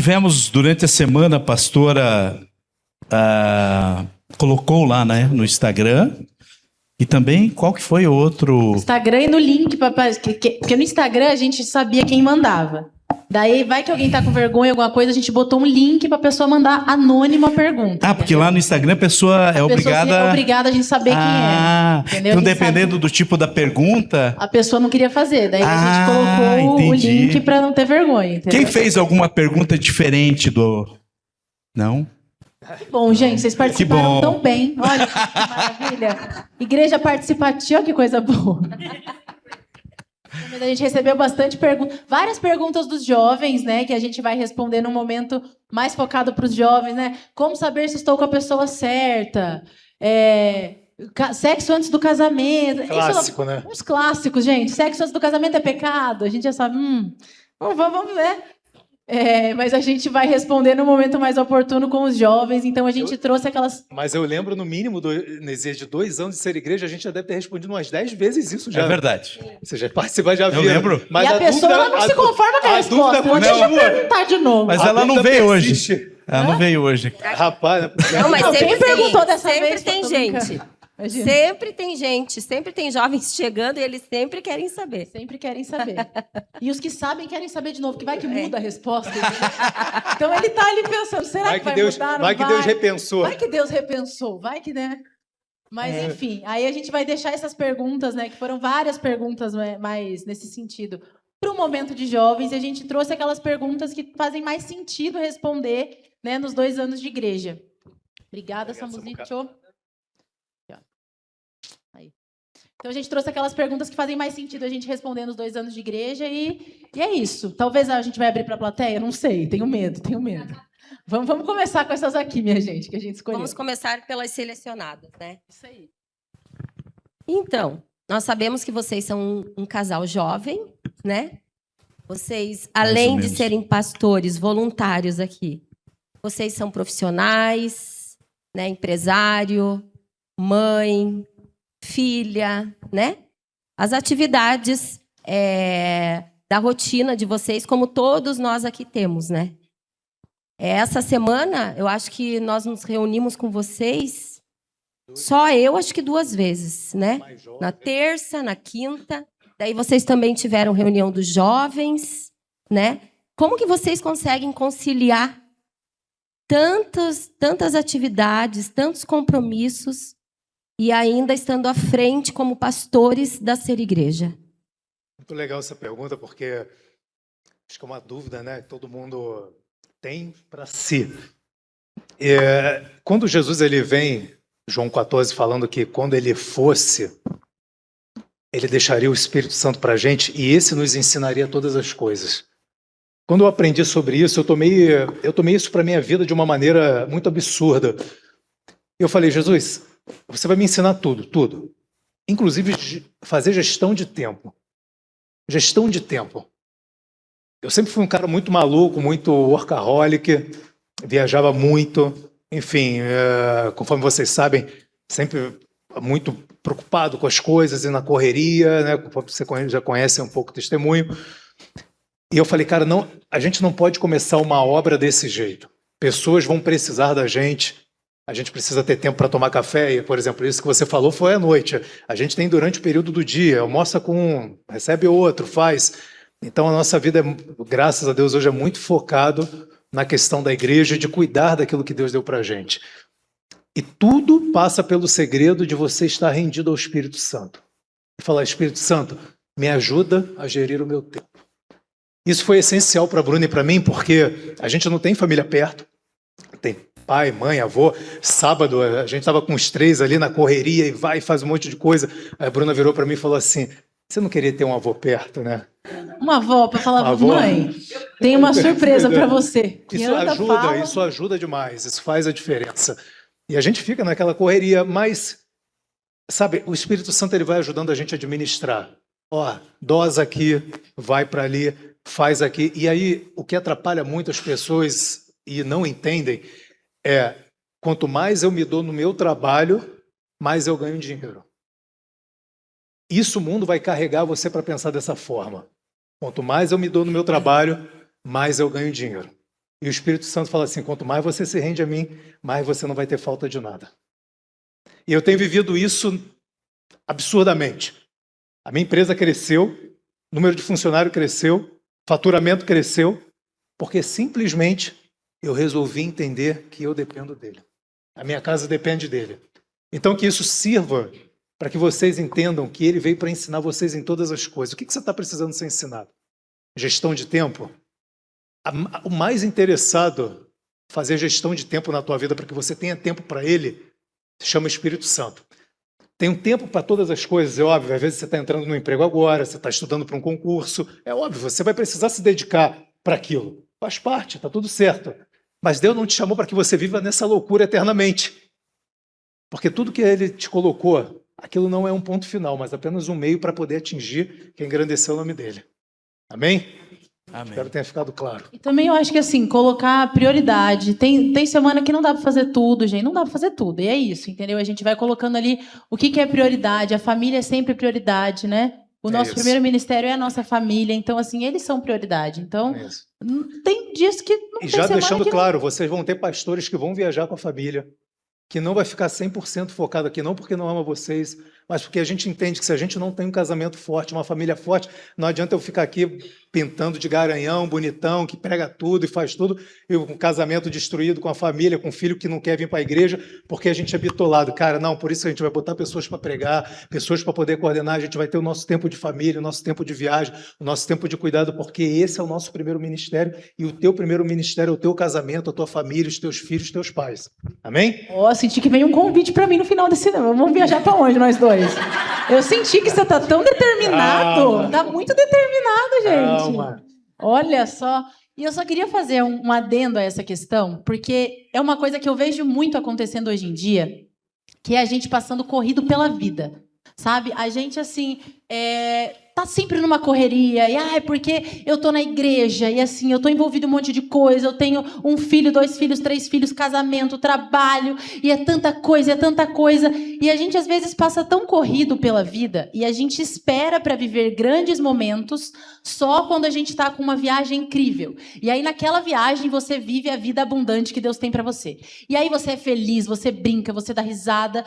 tivemos durante a semana, a pastora colocou lá, né, no Instagram. E também, qual que foi o outro? Instagram e no link, porque no Instagram a gente sabia quem mandava. Daí vai que alguém tá com vergonha, alguma coisa, a gente botou um link pra pessoa mandar anônima a pergunta. Ah, porque lá no Instagram a pessoa é obrigada... É obrigada a gente saber quem é. Entendeu? Então, dependendo do tipo da pergunta... A pessoa não queria fazer, daí a gente colocou o link pra não ter vergonha. Entendeu? Quem fez alguma pergunta diferente do... Não? Que bom, gente, vocês participaram tão bem. Olha que maravilha. Igreja participativa, olha que coisa boa. A gente recebeu bastante perguntas, várias perguntas dos jovens, né, que a gente vai responder num momento mais focado para os jovens, né? Como saber se estou com a pessoa certa? Sexo antes do casamento. Clássico, né? Uns clássicos, gente. Sexo antes do casamento é pecado? A gente já sabe. Vamos ver. Mas a gente vai responder no momento mais oportuno com os jovens, então a gente trouxe aquelas... Mas eu lembro, no mínimo, de 2 anos de ser igreja, a gente já deve ter respondido umas 10 vezes isso já. É verdade. Você já participa, já viu. Eu lembro. Mas e a pessoa não se conforma com a resposta. Deixa eu perguntar de novo. Mas ela não veio hoje. Ela não veio hoje. Rapaz... Não, mas quem perguntou dessa vez? Sempre tem gente. Sempre tem jovens chegando e eles sempre querem saber. Sempre querem saber. E os que sabem querem saber de novo, que vai que muda a resposta. Então ele tá ali pensando, será que vai mudar? Vai que Deus repensou. Vai que Deus repensou, vai que, né? Mas enfim, aí a gente vai deixar essas perguntas, né, que foram várias perguntas mais nesse sentido, para o momento de jovens, e a gente trouxe aquelas perguntas que fazem mais sentido responder, né, nos 2 anos de igreja. Obrigada, Samuzicho. Então, a gente trouxe aquelas perguntas que fazem mais sentido a gente responder nos 2 anos de igreja e é isso. Talvez a gente vai abrir para a plateia? Não sei, tenho medo. Vamos começar com essas aqui, minha gente, que a gente escolheu. Vamos começar pelas selecionadas, né? Isso aí. Então, nós sabemos que vocês são um casal jovem, né? Vocês, além de serem pastores voluntários aqui, vocês são profissionais, né? Empresário, mãe... filha, né? As atividades da rotina de vocês, como todos nós aqui temos, né? Essa semana, eu acho que nós nos reunimos com vocês, só eu acho que 2 vezes, né? Na terça, na quinta. Daí vocês também tiveram reunião dos jovens, né? Como que vocês conseguem conciliar tantas atividades, tantos compromissos, e ainda estando à frente como pastores da Ser Igreja? Muito legal essa pergunta, porque acho que é uma dúvida, né, que todo mundo tem para si. Quando Jesus ele vem, João 14, falando que quando ele fosse, ele deixaria o Espírito Santo para a gente e esse nos ensinaria todas as coisas. Quando eu aprendi sobre isso, eu tomei isso para a minha vida de uma maneira muito absurda. Eu falei, Jesus... você vai me ensinar tudo. Inclusive, fazer gestão de tempo. Gestão de tempo. Eu sempre fui um cara muito maluco, muito workaholic, viajava muito. Enfim, conforme vocês sabem, sempre muito preocupado com as coisas e na correria, né? Conforme você já conhece um pouco o testemunho. E eu falei, cara, não, a gente não pode começar uma obra desse jeito. Pessoas vão precisar da gente. A gente precisa ter tempo para tomar café, e, por exemplo, isso que você falou foi à noite. A gente tem durante o período do dia, almoça com um, recebe outro, faz. Então, a nossa vida, graças a Deus, hoje é muito focado na questão da igreja e de cuidar daquilo que Deus deu para a gente. E tudo passa pelo segredo de você estar rendido ao Espírito Santo. E falar, Espírito Santo, me ajuda a gerir o meu tempo. Isso foi essencial para a Bruna e para mim, porque a gente não tem família perto, tem pai, mãe, avô. Sábado, a gente estava com os 3 ali na correria e vai e faz um monte de coisa. Aí a Bruna virou para mim e falou assim, você não queria ter um avô perto, né? Uma avó para falar, mãe, tem uma surpresa para você. Isso ajuda demais, isso faz a diferença. E a gente fica naquela correria, mas, sabe, o Espírito Santo ele vai ajudando a gente a administrar. Ó, dosa aqui, vai para ali, faz aqui. E aí, o que atrapalha muito as pessoas e não entendem quanto mais eu me dou no meu trabalho, mais eu ganho dinheiro. Isso o mundo vai carregar você para pensar dessa forma. Quanto mais eu me dou no meu trabalho, mais eu ganho dinheiro. E o Espírito Santo fala assim, quanto mais você se rende a mim, mais você não vai ter falta de nada. E eu tenho vivido isso absurdamente. A minha empresa cresceu, o número de funcionários cresceu, faturamento cresceu, porque simplesmente eu resolvi entender que eu dependo dele. A minha casa depende dele. Então que isso sirva para que vocês entendam que ele veio para ensinar vocês em todas as coisas. O que você está precisando ser ensinado? Gestão de tempo? O mais interessado em fazer gestão de tempo na tua vida para que você tenha tempo para ele, se chama Espírito Santo. Tem um tempo para todas as coisas, é óbvio. Às vezes você está entrando no emprego agora, você está estudando para um concurso. É óbvio, você vai precisar se dedicar para aquilo. Faz parte, está tudo certo. Mas Deus não te chamou para que você viva nessa loucura eternamente. Porque tudo que Ele te colocou, aquilo não é um ponto final, mas apenas um meio para poder atingir quem engrandeceu o nome dEle. Amém? Amém. Espero que tenha ficado claro. E também eu acho que, assim, colocar prioridade. Tem semana que não dá para fazer tudo, gente. Não dá para fazer tudo. E é isso, entendeu? A gente vai colocando ali o que é prioridade. A família é sempre prioridade, né? O nosso primeiro ministério é a nossa família. Então, assim, eles são prioridade. Então, tem dias que não tem. E já semana deixando que claro, vocês vão ter pastores que vão viajar com a família, que não vai ficar 100% focado aqui, não porque não ama vocês, mas porque a gente entende que se a gente não tem um casamento forte, uma família forte, não adianta eu ficar aqui pintando de garanhão, bonitão, que prega tudo e faz tudo, e um casamento destruído com a família, com um filho que não quer vir para a igreja, porque a gente é bitolado. Cara, não, por isso a gente vai botar pessoas para pregar, pessoas para poder coordenar, a gente vai ter o nosso tempo de família, o nosso tempo de viagem, o nosso tempo de cuidado, porque esse é o nosso primeiro ministério, e o teu primeiro ministério é o teu casamento, a tua família, os teus filhos, os teus pais. Amém? Ó, senti que veio um convite para mim no final desse... Vamos viajar para onde, nós dois? Eu senti que você tá tão determinado. Calma. Tá muito determinado, gente. Calma. Olha só. E eu só queria fazer um adendo a essa questão, porque é uma coisa que eu vejo muito acontecendo hoje em dia, que é a gente passando corrido pela vida. Sabe? A gente, assim, tá sempre numa correria. E, é porque eu tô na igreja. E, assim, eu tô envolvido em um monte de coisa. Eu tenho 1 filho, 2 filhos, 3 filhos, casamento, trabalho. E é tanta coisa, é tanta coisa. E a gente, às vezes, passa tão corrido pela vida. E a gente espera para viver grandes momentos só quando a gente tá com uma viagem incrível. E aí, naquela viagem, você vive a vida abundante que Deus tem para você. E aí você é feliz, você brinca, você dá risada.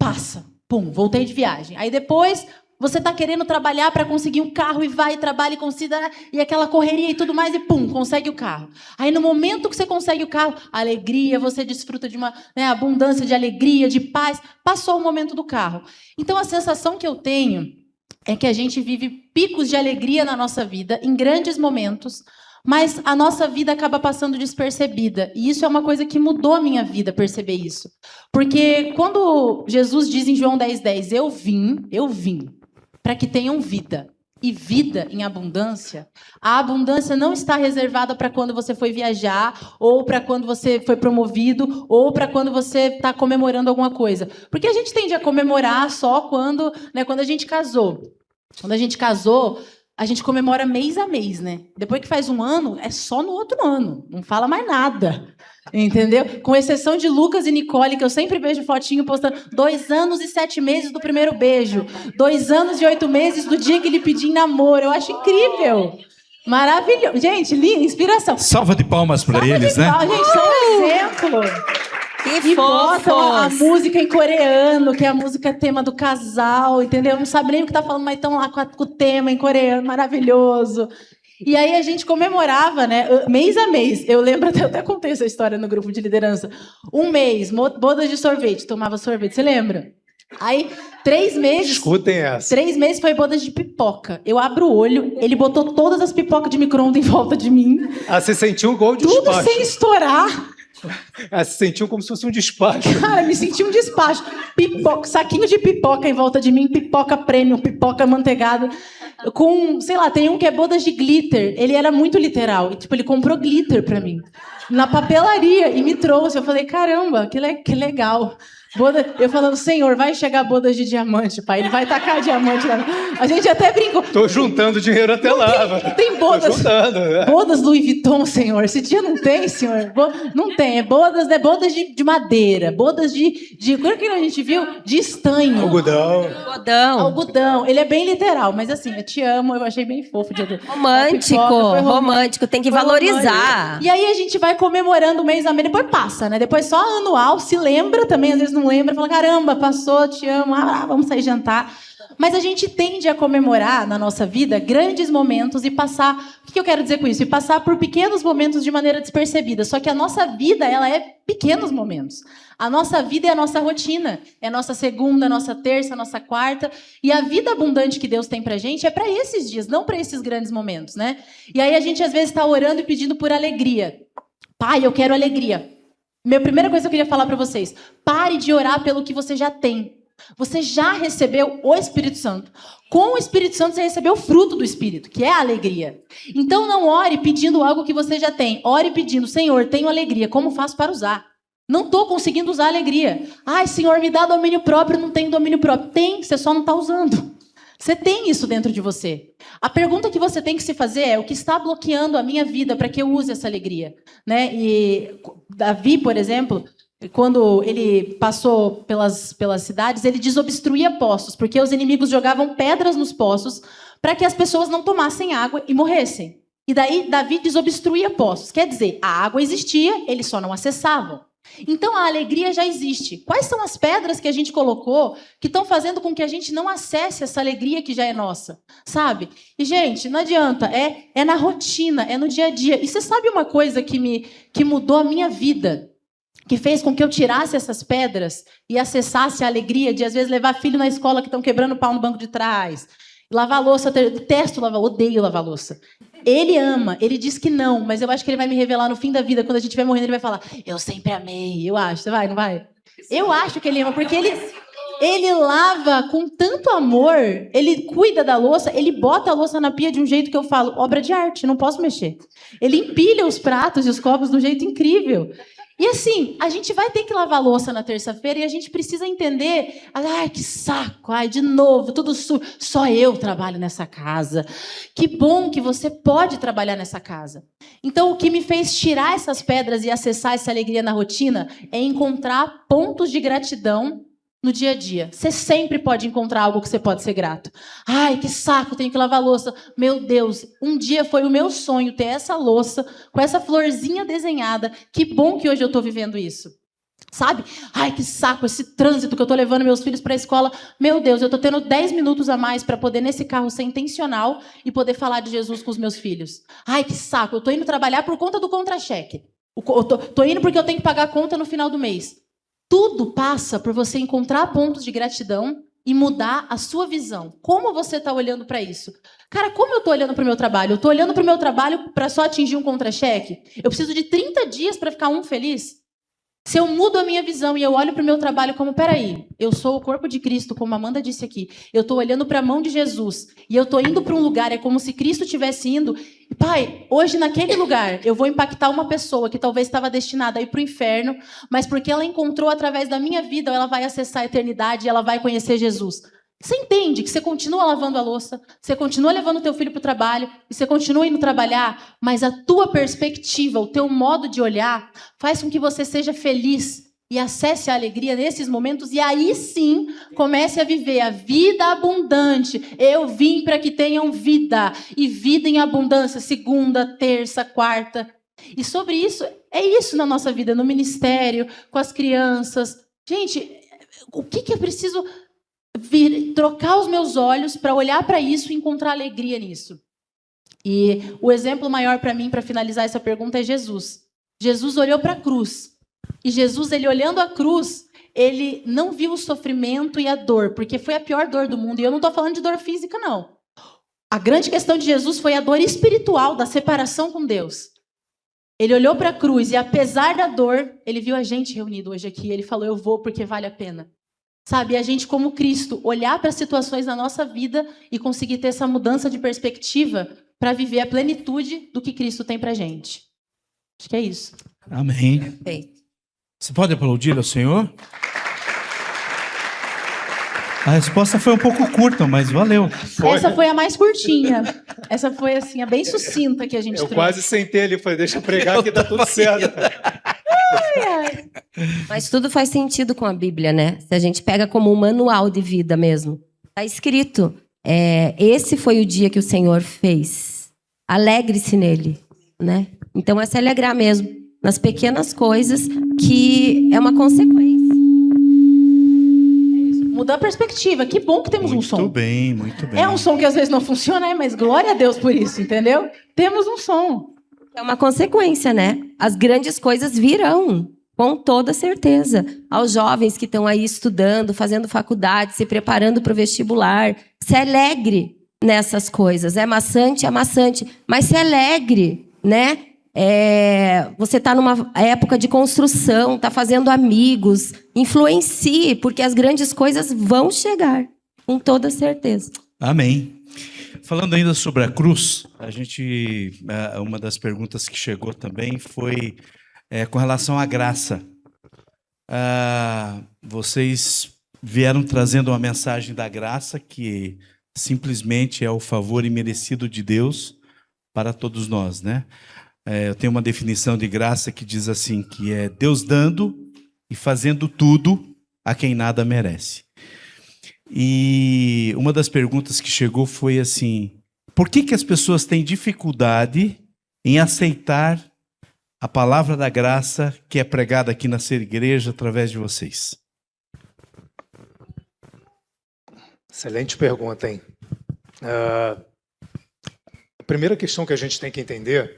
Passa. Pum, voltei de viagem. Aí depois você tá querendo trabalhar para conseguir um carro e vai, trabalha e considera, e aquela correria e tudo mais, e pum, consegue o carro. Aí no momento que você consegue o carro, alegria, você desfruta de uma abundância de alegria, de paz, passou o momento do carro. Então a sensação que eu tenho é que a gente vive picos de alegria na nossa vida, em grandes momentos, mas a nossa vida acaba passando despercebida. E isso é uma coisa que mudou a minha vida, perceber isso. Porque quando Jesus diz em João 10,10, eu vim para que tenham vida. E vida em abundância. A abundância não está reservada para quando você foi viajar, ou para quando você foi promovido, ou para quando você está comemorando alguma coisa. Porque a gente tende a comemorar só quando a gente casou. Quando a gente casou, a gente comemora mês a mês, né? Depois que faz um ano, é só no outro ano. Não fala mais nada. Entendeu? Com exceção de Lucas e Nicole, que eu sempre vejo fotinho postando 2 anos e 7 meses do primeiro beijo. 2 anos e 8 meses do dia que ele pediu em namoro. Eu acho incrível. Maravilhoso. Gente, inspiração. Salva de palmas para eles, né? Gente, são um exemplo. Que E botam a fofos! música em coreano, que é a música tema do casal, entendeu? Não sabe nem o que tá falando, mas estão lá com o tema em coreano, maravilhoso. E aí a gente comemorava, né, mês a mês. Eu lembro, eu até contei essa história no grupo de liderança. 1 mês, bodas de sorvete, tomava sorvete, você lembra? Aí, 3 meses... Escutem essa. 3 meses foi bodas de pipoca. Eu abro o olho, ele botou todas as pipocas de micro-ondas em volta de mim. Ah, você sentiu um gol de Tudo despacho. sem estourar. Ah, você sentiu como se fosse um despacho. Cara, me senti um despacho. Saquinho de pipoca em volta de mim, pipoca premium, pipoca manteigada. Com, sei lá, tem um que é bodas de glitter. Ele era muito literal. E, tipo, ele comprou glitter pra mim. Na papelaria. E me trouxe. Eu falei, caramba, que legal. Eu falando, Senhor, vai chegar bodas de diamante, pai. Ele vai tacar diamante lá. A gente até brincou. Tô juntando dinheiro até lá. Não tem bodas. Tô juntando. Bodas Louis Vuitton, Senhor. Esse dia não tem, Senhor. Não tem. É bodas de madeira. Bodas de... O que a gente viu? De estanho. Algodão. Ele é bem literal, mas assim, eu te amo. Eu achei bem fofo. Romântico. Tem que valorizar. Romântico. E aí a gente vai comemorando o mês da Depois passa, né? Depois só anual, se lembra também, às vezes não lembra, fala, caramba, passou, te amo, vamos sair jantar. Mas a gente tende a comemorar na nossa vida grandes momentos e passar... O que eu quero dizer com isso? E passar por pequenos momentos de maneira despercebida. Só que a nossa vida, ela é pequenos momentos. A nossa vida é a nossa rotina. É a nossa segunda, a nossa terça, a nossa quarta. E a vida abundante que Deus tem pra gente é para esses dias, não para esses grandes momentos, né? E aí a gente às vezes está orando e pedindo por alegria. Pai, eu quero alegria. Minha primeira coisa que eu queria falar para vocês. Pare de orar pelo que você já tem. Você já recebeu o Espírito Santo. Com o Espírito Santo, você recebeu o fruto do Espírito, que é a alegria. Então, não ore pedindo algo que você já tem. Ore pedindo, Senhor, tenho alegria. Como faço para usar? Não estou conseguindo usar a alegria. Ai, Senhor, me dá domínio próprio. Não tenho domínio próprio. Tem, você só não está usando. Você tem isso dentro de você. A pergunta que você tem que se fazer é o que está bloqueando a minha vida para que eu use essa alegria, né? E Davi, por exemplo, quando ele passou pelas cidades, ele desobstruía poços, porque os inimigos jogavam pedras nos poços para que as pessoas não tomassem água e morressem. E daí Davi desobstruía poços. Quer dizer, a água existia, eles só não acessavam. Então a alegria já existe. Quais são as pedras que a gente colocou que estão fazendo com que a gente não acesse essa alegria que já é nossa? Sabe? E, gente, não adianta. É na rotina, é no dia a dia. E você sabe uma coisa que mudou a minha vida? Que fez com que eu tirasse essas pedras e acessasse a alegria de, às vezes, levar filho na escola que estão quebrando pau no banco de trás. Lavar louça, detesto lavar, odeio lavar louça. Ele ama, ele diz que não, mas eu acho que ele vai me revelar no fim da vida, quando a gente estiver morrendo, ele vai falar, eu sempre amei, eu acho, você vai, não vai? Eu acho que ele ama, porque ele lava com tanto amor, ele cuida da louça, ele bota a louça na pia de um jeito que eu falo, obra de arte, não posso mexer. Ele empilha os pratos e os copos de um jeito incrível. E assim, a gente vai ter que lavar louça na terça-feira e a gente precisa entender, ai, que saco, ai, de novo, tudo sujo, só eu trabalho nessa casa. Que bom que você pode trabalhar nessa casa. Então, o que me fez tirar essas pedras e acessar essa alegria na rotina é encontrar pontos de gratidão no dia a dia. Você sempre pode encontrar algo que você pode ser grato. Ai, que saco, tenho que lavar louça. Meu Deus, um dia foi o meu sonho ter essa louça com essa florzinha desenhada. Que bom que hoje eu estou vivendo isso. Sabe? Ai, que saco, esse trânsito que eu estou levando meus filhos para a escola. Meu Deus, eu estou tendo 10 minutos a mais para poder, nesse carro, ser intencional e poder falar de Jesus com os meus filhos. Ai, que saco, eu estou indo trabalhar por conta do contra-cheque. Estou indo porque eu tenho que pagar a conta no final do mês. Tudo passa por você encontrar pontos de gratidão e mudar a sua visão. Como você está olhando para isso? Cara, como eu estou olhando para o meu trabalho? Eu estou olhando para o meu trabalho para só atingir um contra-cheque? Eu preciso de 30 dias para ficar feliz? Se eu mudo a minha visão e eu olho para o meu trabalho como, peraí, eu sou o corpo de Cristo, como a Amanda disse aqui, eu estou olhando para a mão de Jesus e eu estou indo para um lugar, é como se Cristo estivesse indo. Pai, hoje naquele lugar eu vou impactar uma pessoa que talvez estava destinada a ir para o inferno, mas porque ela encontrou através da minha vida, ela vai acessar a eternidade e ela vai conhecer Jesus. Você entende que você continua lavando a louça, você continua levando o teu filho para o trabalho, e você continua indo trabalhar, mas a tua perspectiva, o teu modo de olhar, faz com que você seja feliz e acesse a alegria nesses momentos, e aí sim comece a viver a vida abundante. Eu vim para que tenham vida, e vida em abundância, segunda, terça, quarta. E sobre isso, é isso na nossa vida, no ministério, com as crianças. Gente, o que eu preciso trocar os meus olhos para olhar para isso e encontrar alegria nisso? E o exemplo maior para mim, para finalizar essa pergunta, é Jesus. Jesus olhou para a cruz. E Jesus, ele olhando a cruz, ele não viu o sofrimento e a dor, porque foi a pior dor do mundo. E eu não estou falando de dor física, não. A grande questão de Jesus foi a dor espiritual, da separação com Deus. Ele olhou para a cruz e, apesar da dor, ele viu a gente reunido hoje aqui. Ele falou, eu vou porque vale a pena. Sabe, a gente como Cristo, olhar para as situações na nossa vida e conseguir ter essa mudança de perspectiva para viver a plenitude do que Cristo tem para a gente. Acho que é isso. Amém. Perfeito. Você pode aplaudir ao Senhor? A resposta foi um pouco curta, mas valeu. Essa foi a mais curtinha. Essa foi, assim, a bem sucinta que a gente trouxe. Eu quase sentei ali e falei, deixa eu pregar que dá tudo certo. Mas tudo faz sentido com a Bíblia, né? Se a gente pega como um manual de vida mesmo. Está escrito, esse foi o dia que o Senhor fez. Alegre-se nele, né? Então é se alegrar mesmo, nas pequenas coisas, que é uma consequência. Mudar a perspectiva. Que bom que temos um som. Muito bem, muito bem. É um som que às vezes não funciona, mas glória a Deus por isso, entendeu? Temos um som. É uma consequência, né? As grandes coisas virão, com toda certeza. Aos jovens que estão aí estudando, fazendo faculdade, se preparando para o vestibular, se alegre nessas coisas. É maçante, mas se alegre, né? Você está numa época de construção, está fazendo amigos, influencie, porque as grandes coisas vão chegar, com toda certeza. Amém. Falando ainda sobre a cruz, uma das perguntas que chegou também foi com relação à graça. Vocês vieram trazendo uma mensagem da graça que simplesmente é o favor imerecido de Deus para todos nós, né? Eu tenho uma definição de graça que diz assim, que é Deus dando e fazendo tudo a quem nada merece. E uma das perguntas que chegou foi assim, por que as pessoas têm dificuldade em aceitar a palavra da graça que é pregada aqui na Ser Igreja através de vocês? Excelente pergunta, hein? A primeira questão que a gente tem que entender,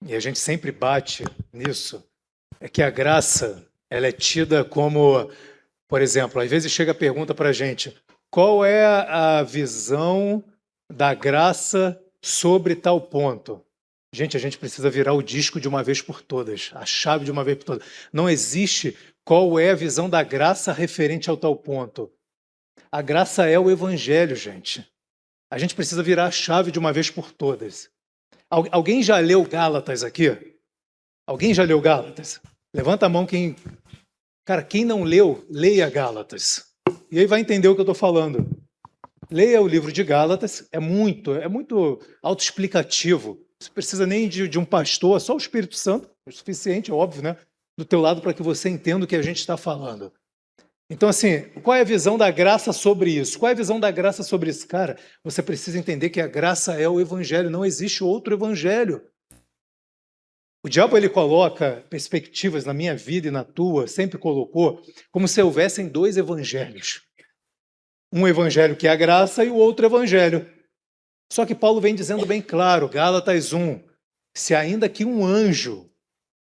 e a gente sempre bate nisso, é que a graça, ela é tida como, por exemplo, às vezes chega a pergunta para a gente, qual é a visão da graça sobre tal ponto? Gente, a gente precisa virar o disco de uma vez por todas, a chave de uma vez por todas. Não existe qual é a visão da graça referente ao tal ponto. A graça é o evangelho, gente. A gente precisa virar a chave de uma vez por todas. Alguém já leu Gálatas aqui? Alguém já leu Gálatas? Levanta a mão quem... Cara, quem não leu, leia Gálatas. E aí vai entender o que eu estou falando. Leia o livro de Gálatas, é muito autoexplicativo. Você precisa nem de um pastor, só o Espírito Santo, é o suficiente, é óbvio, né? Do teu lado para que você entenda o que a gente está falando. Então, assim, qual é a visão da graça sobre isso? Qual é a visão da graça sobre isso? Cara, você precisa entender que a graça é o evangelho, não existe outro evangelho. O diabo, ele coloca perspectivas na minha vida e na tua, sempre colocou, como se houvessem dois evangelhos. Um evangelho que é a graça e o outro evangelho. Só que Paulo vem dizendo bem claro, Gálatas 1, se ainda que um anjo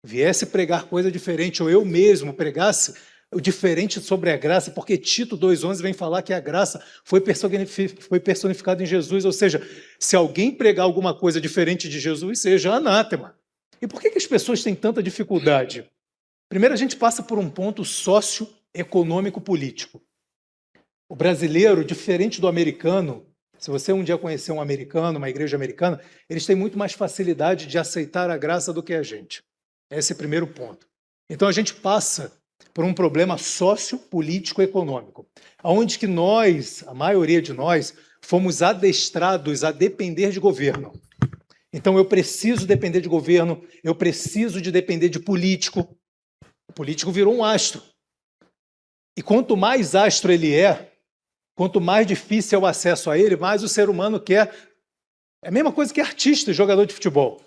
viesse pregar coisa diferente, ou eu mesmo pregasse o diferente sobre a graça, porque Tito 2,11 vem falar que a graça foi personificada em Jesus, ou seja, se alguém pregar alguma coisa diferente de Jesus, seja anátema. E por que as pessoas têm tanta dificuldade? Primeiro, a gente passa por um ponto socioeconômico-político. O brasileiro, diferente do americano, se você um dia conhecer um americano, uma igreja americana, eles têm muito mais facilidade de aceitar a graça do que a gente. Esse é o primeiro ponto. Então, a gente passa por um problema sociopolítico-econômico, onde que nós, a maioria de nós, fomos adestrados a depender de governo. Então, eu preciso depender de governo, eu preciso de depender de político. O político virou um astro. E quanto mais astro ele é, quanto mais difícil é o acesso a ele, mais o ser humano quer. É a mesma coisa que artista e jogador de futebol.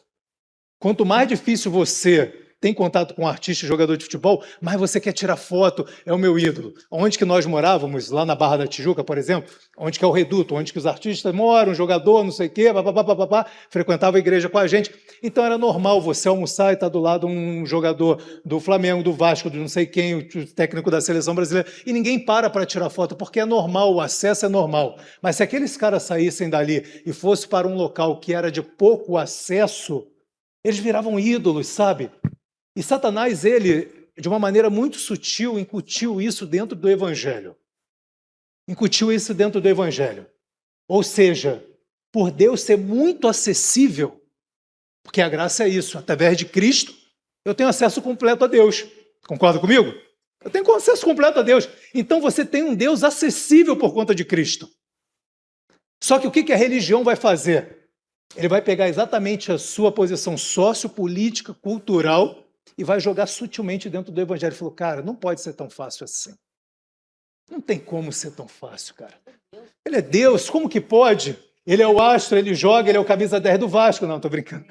Quanto mais difícil você tem contato com um artista e jogador de futebol, mais você quer tirar foto, é o meu ídolo. Onde que nós morávamos, lá na Barra da Tijuca, por exemplo, onde que é o reduto, onde que os artistas moram, um jogador, não sei o quê, frequentava a igreja com a gente. Então era normal você almoçar e estar do lado um jogador do Flamengo, do Vasco, de não sei quem, o técnico da seleção brasileira, e ninguém para tirar foto, porque é normal, o acesso é normal. Mas se aqueles caras saíssem dali e fossem para um local que era de pouco acesso, eles viravam ídolos, sabe? E Satanás, ele, de uma maneira muito sutil, incutiu isso dentro do Evangelho. Incutiu isso dentro do Evangelho. Ou seja, por Deus ser muito acessível, porque a graça é isso, através de Cristo, eu tenho acesso completo a Deus. Concorda comigo? Eu tenho acesso completo a Deus. Então você tem um Deus acessível por conta de Cristo. Só que o que a religião vai fazer? Ele vai pegar exatamente a sua posição sociopolítica, cultural, e vai jogar sutilmente dentro do evangelho. Ele falou, cara, não pode ser tão fácil assim. Não tem como ser tão fácil, cara. Ele é Deus, como que pode? Ele é o astro, ele joga, ele é o camisa 10 do Vasco. Não, tô brincando.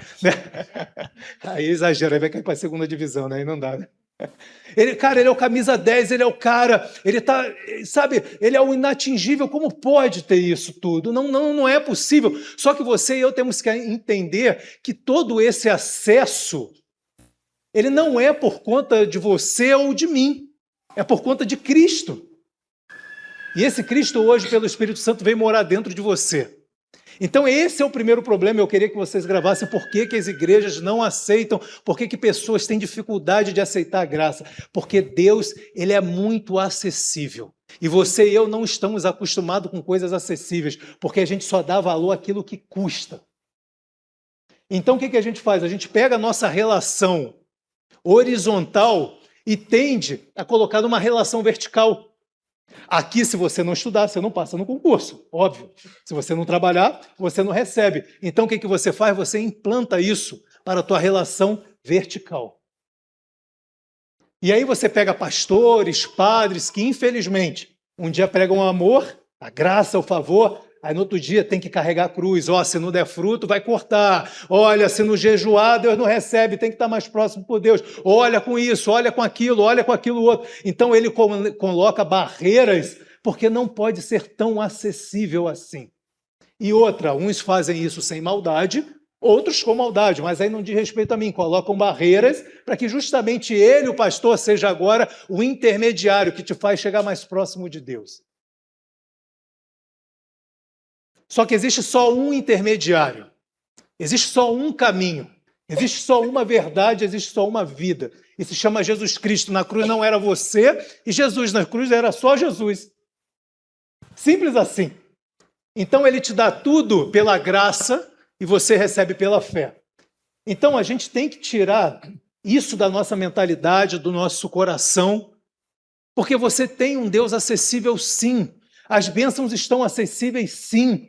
Aí exagero, aí vai cair para a segunda divisão, né? Aí não dá, né? Ele é o camisa 10, ele é o cara, ele tá, sabe, ele é o inatingível, como pode ter isso tudo? Não é possível. Só que você e eu temos que entender que todo esse acesso, ele não é por conta de você ou de mim, é por conta de Cristo. E esse Cristo hoje, pelo Espírito Santo, veio morar dentro de você. Então esse é o primeiro problema, eu queria que vocês gravassem por que as igrejas não aceitam, por que pessoas têm dificuldade de aceitar a graça. Porque Deus, ele é muito acessível. E você e eu não estamos acostumados com coisas acessíveis, porque a gente só dá valor àquilo que custa. Então o que a gente faz? A gente pega a nossa relação horizontal e tende a colocar numa relação vertical. Aqui, se você não estudar, você não passa no concurso, óbvio. Se você não trabalhar, você não recebe. Então, o que você faz? Você implanta isso para a tua relação vertical. E aí você pega pastores, padres, que infelizmente, um dia pregam o amor, a graça, o favor, aí no outro dia tem que carregar a cruz. Ó, se não der fruto, vai cortar. Olha, se não jejuar, Deus não recebe, tem que estar mais próximo por Deus. Olha com isso, olha com aquilo outro. Então ele coloca barreiras, porque não pode ser tão acessível assim. E outra, uns fazem isso sem maldade, outros com maldade, mas aí não diz respeito a mim, colocam barreiras para que justamente ele, o pastor, seja agora o intermediário que te faz chegar mais próximo de Deus. Só que existe só um intermediário, existe só um caminho, existe só uma verdade, existe só uma vida. E se chama Jesus Cristo. Na cruz não era você e Jesus, na cruz era só Jesus. Simples assim. Então ele te dá tudo pela graça e você recebe pela fé. Então a gente tem que tirar isso da nossa mentalidade, do nosso coração, porque você tem um Deus acessível sim. As bênçãos estão acessíveis sim.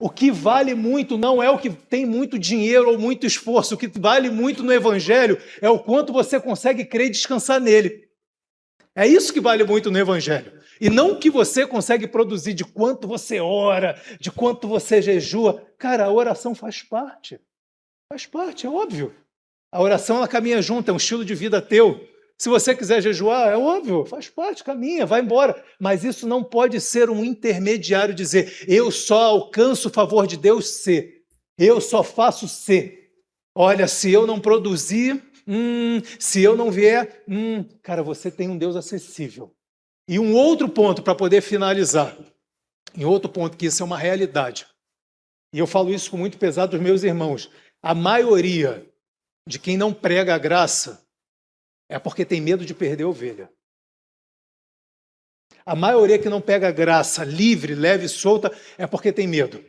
O que vale muito não é o que tem muito dinheiro ou muito esforço. O que vale muito no Evangelho é o quanto você consegue crer e descansar nele. É isso que vale muito no Evangelho. E não o que você consegue produzir, de quanto você ora, de quanto você jejua. Cara, a oração faz parte. Faz parte, é óbvio. A oração, ela caminha junto, é um estilo de vida teu. Se você quiser jejuar, é óbvio, faz parte, caminha, vai embora. Mas isso não pode ser um intermediário dizer, eu só alcanço o favor de Deus se, eu só faço se. Olha, se eu não produzir, se eu não vier, cara, você tem um Deus acessível. E um outro ponto para poder finalizar, em outro ponto que isso é uma realidade, e eu falo isso com muito pesar dos meus irmãos, a maioria de quem não prega a graça é porque tem medo de perder a ovelha. A maioria que não pega a graça livre, leve e solta é porque tem medo.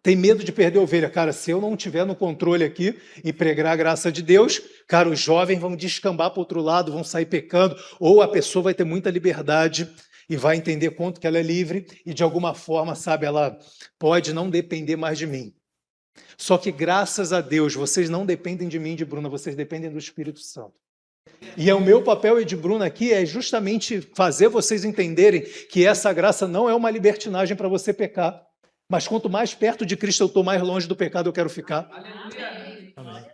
Tem medo de perder a ovelha. Cara, se eu não estiver no controle aqui e pregar a graça de Deus, cara, os jovens vão descambar para o outro lado, vão sair pecando, ou a pessoa vai ter muita liberdade e vai entender quanto que ela é livre e de alguma forma, sabe, ela pode não depender mais de mim. Só que graças a Deus, vocês não dependem de mim e de Bruna, vocês dependem do Espírito Santo. E o meu papel e de Bruna aqui é justamente fazer vocês entenderem que essa graça não é uma libertinagem para você pecar, mas quanto mais perto de Cristo eu estou, mais longe do pecado eu quero ficar. Amém.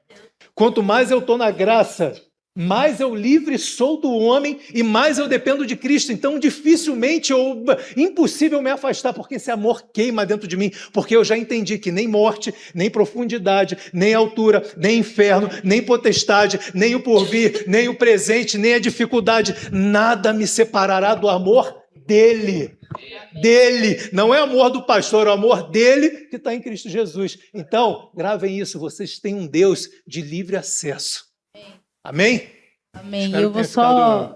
Quanto mais eu estou na graça, mais eu livre sou do homem e mais eu dependo de Cristo. Então, dificilmente ou impossível me afastar, porque esse amor queima dentro de mim, porque eu já entendi que nem morte, nem profundidade, nem altura, nem inferno, nem potestade, nem o porvir, nem o presente, nem a dificuldade, nada me separará do amor dele. Dele, não é amor do pastor, é o amor dele que está em Cristo Jesus. Então, gravem isso, vocês têm um Deus de livre acesso. Amém? Amém.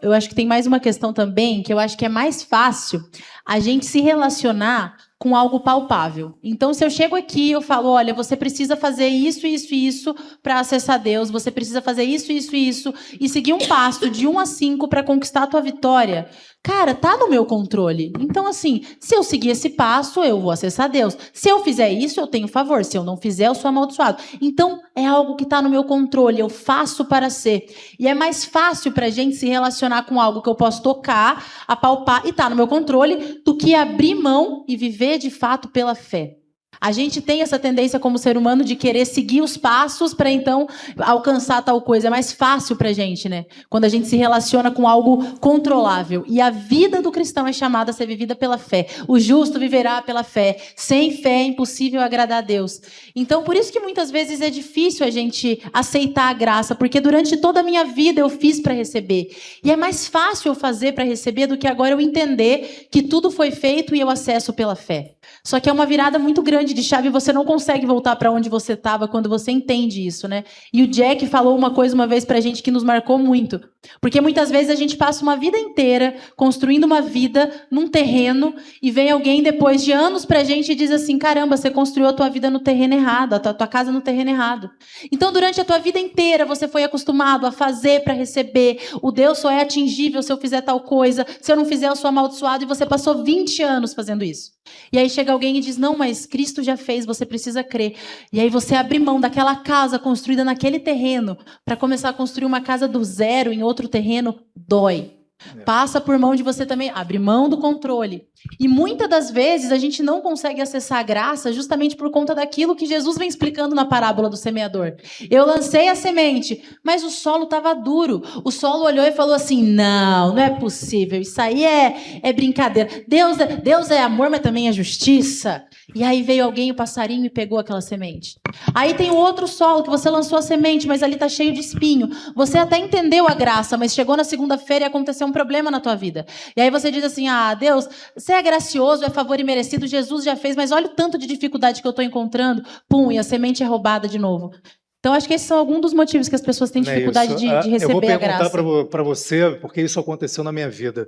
Eu acho que tem mais uma questão também, que eu acho que é mais fácil a gente se relacionar com algo palpável. Então, se eu chego aqui e eu falo, olha, você precisa fazer isso, isso e isso para acessar Deus, você precisa fazer isso, isso e isso, e seguir um passo de 1 a 5 para conquistar a tua vitória, cara, tá no meu controle. Então, assim, se eu seguir esse passo, eu vou acessar Deus. Se eu fizer isso, eu tenho favor. Se eu não fizer, eu sou amaldiçoado. Então, é algo que tá no meu controle. Eu faço para ser. E é mais fácil pra gente se relacionar com algo que eu posso tocar, apalpar e tá no meu controle, do que abrir mão e viver de fato pela fé. A gente tem essa tendência como ser humano de querer seguir os passos para então alcançar tal coisa. É mais fácil para a gente, né? Quando a gente se relaciona com algo controlável. E a vida do cristão é chamada a ser vivida pela fé. O justo viverá pela fé. Sem fé é impossível agradar a Deus. Então, por isso que muitas vezes é difícil a gente aceitar a graça, porque durante toda a minha vida eu fiz para receber. E é mais fácil eu fazer para receber do que agora eu entender que tudo foi feito e eu acesso pela fé. Só que é uma virada muito grande de chave e você não consegue voltar para onde você estava quando você entende isso, né? E o Jack falou uma coisa uma vez pra gente que nos marcou muito. Porque muitas vezes a gente passa uma vida inteira construindo uma vida num terreno e vem alguém depois de anos pra gente e diz assim, caramba, você construiu a tua vida no terreno errado, a tua casa no terreno errado. Então, durante a tua vida inteira, você foi acostumado a fazer para receber. O Deus só é atingível se eu fizer tal coisa. Se eu não fizer, eu sou amaldiçoado. E você passou 20 anos fazendo isso. E aí chega alguém e diz, não, mas Cristo já fez, você precisa crer. E aí você abre mão daquela casa construída naquele terreno para começar a construir uma casa do zero em outro terreno, dói. Passa por mão de você também, abre mão do controle. E muitas das vezes a gente não consegue acessar a graça justamente por conta daquilo que Jesus vem explicando na parábola do semeador. Eu lancei a semente, mas o solo estava duro. O solo olhou e falou assim, não é possível, isso aí é brincadeira. Deus é amor, mas também é justiça. E aí veio alguém, o passarinho, e pegou aquela semente. Aí tem o outro solo que você lançou a semente, mas ali está cheio de espinho. Você até entendeu a graça, mas chegou na segunda-feira e aconteceu um problema na tua vida. E aí você diz assim, Deus, você é gracioso, é favor e merecido, Jesus já fez, mas olha o tanto de dificuldade que eu estou encontrando. Pum, e a semente é roubada de novo. Então, acho que esses são alguns dos motivos que as pessoas têm dificuldade de receber a graça. Eu vou perguntar para você, porque isso aconteceu na minha vida.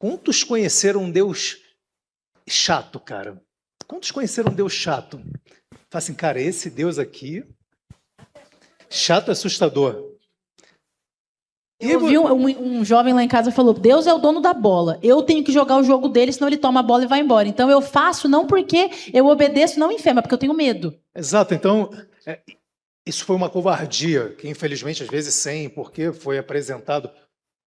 Quantos conheceram um Deus chato, cara? Quantos conheceram um Deus chato? Fala assim, cara, esse Deus aqui, chato, assustador. Eu ouvi um jovem lá em casa falou, Deus é o dono da bola, eu tenho que jogar o jogo dele, senão ele toma a bola e vai embora. Então eu faço não porque eu obedeço, não em fé, mas porque eu tenho medo. Exato, então isso foi uma covardia, que infelizmente às vezes porque foi apresentado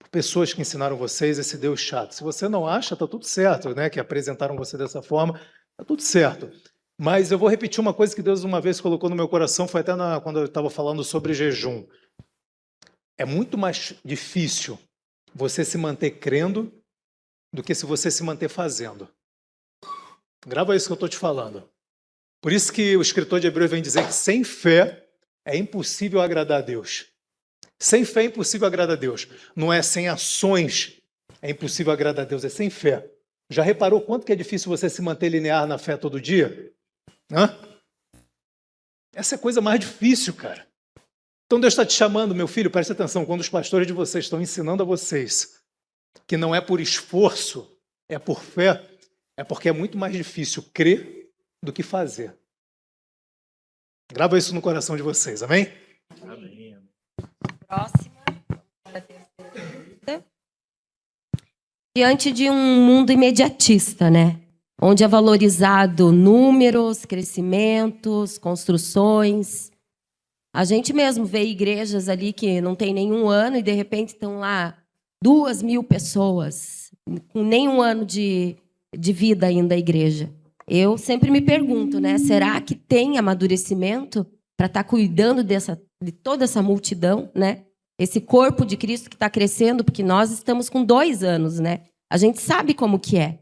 por pessoas que ensinaram vocês esse Deus chato. Se você não acha, tá tudo certo, né? Que apresentaram você dessa forma, tá tudo certo. Mas eu vou repetir uma coisa que Deus uma vez colocou no meu coração, foi até quando eu estava falando sobre jejum. É muito mais difícil você se manter crendo do que se você se manter fazendo. Grava isso que eu estou te falando. Por isso que o escritor de Hebreus vem dizer que sem fé é impossível agradar a Deus. Sem fé é impossível agradar a Deus. Não é sem ações é impossível agradar a Deus, é sem fé. Já reparou quanto que é difícil você se manter linear na fé todo dia? Hã? Essa é a coisa mais difícil, cara. Então Deus está te chamando, meu filho, preste atenção, quando os pastores de vocês estão ensinando a vocês que não é por esforço, é por fé, é porque é muito mais difícil crer do que fazer. Grava isso no coração de vocês, amém? Amém. Próxima. Diante de um mundo imediatista, né? Onde é valorizado números, crescimentos, construções. A gente mesmo vê igrejas ali que não tem nenhum ano e de repente estão lá 2.000 pessoas, com nenhum ano de vida ainda a igreja. Eu sempre me pergunto, né? Será que tem amadurecimento para estar cuidando de toda essa multidão, né? Esse corpo de Cristo que está crescendo, porque nós estamos com 2 anos, né? A gente sabe como que é.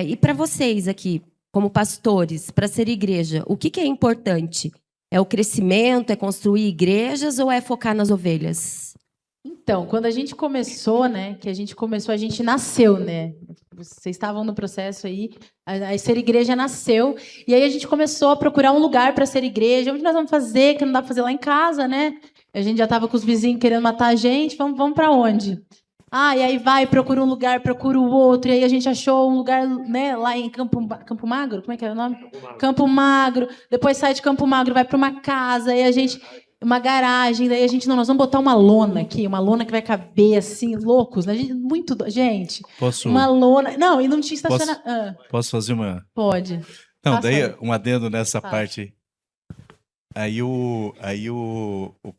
E para vocês aqui, como pastores, para ser igreja, o que é importante? É o crescimento, é construir igrejas ou é focar nas ovelhas? Então, quando a gente começou, né? A gente nasceu, né? Vocês estavam no processo aí, a ser igreja nasceu, e aí a gente começou a procurar um lugar para ser igreja. Onde nós vamos fazer? Que não dá para fazer lá em casa, né? A gente já estava com os vizinhos querendo matar a gente, vamos para onde? Ah, e aí vai, procura um lugar, procura o outro, e aí a gente achou um lugar, né, lá em Campo Magro, como é que é o nome? Campo Magro. Depois sai de Campo Magro, vai para uma casa, e a gente, uma garagem, daí a gente, não, nós vamos botar uma lona aqui, uma lona que vai caber assim, loucos, né? Gente, Posso, uma lona. Não, e não tinha estacionamento. posso fazer uma. Pode. Não, Faça daí aí. um adendo nessa Faça. parte. Aí o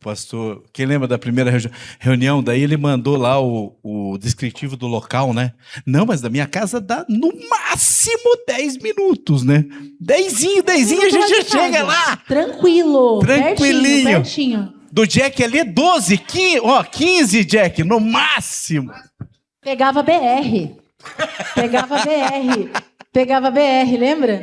pastor, quem lembra da primeira reunião, daí ele mandou lá o descritivo do local, né? Não, mas da minha casa dá no máximo 10 minutos, né? Dezinho, a gente já chega lá. Tranquilo. Tranquilinho. Pertinho. Do Jack ali, 12, 15, 15, Jack, no máximo. Pegava BR. Pegava BR, lembra?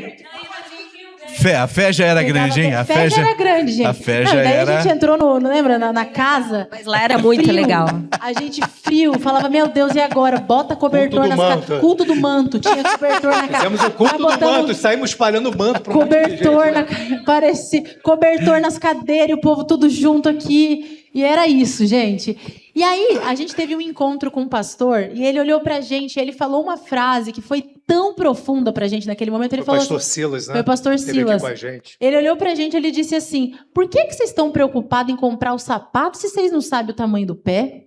A fé já era grande, hein? A fé já era grande, gente. A fé não, já daí era. a gente entrou não lembra, na casa. Mas lá era muito frio, legal. A gente frio, falava, meu Deus, e agora? Bota cobertor nas casas. Culto do manto. Tinha cobertor na casa. Fizemos o culto do manto, saímos espalhando manto para cobertor, cobertor nas cadeiras, e o povo tudo junto aqui. E era isso, gente. E aí, a gente teve um encontro com um pastor, e ele olhou pra gente, e ele falou uma frase que foi tão profunda pra gente naquele momento. Ele falou pastor assim, Silas, né? Foi o pastor Esteve Silas. aqui com a gente. Ele olhou pra gente e ele disse assim, por que vocês estão preocupados em comprar o sapato se vocês não sabem o tamanho do pé?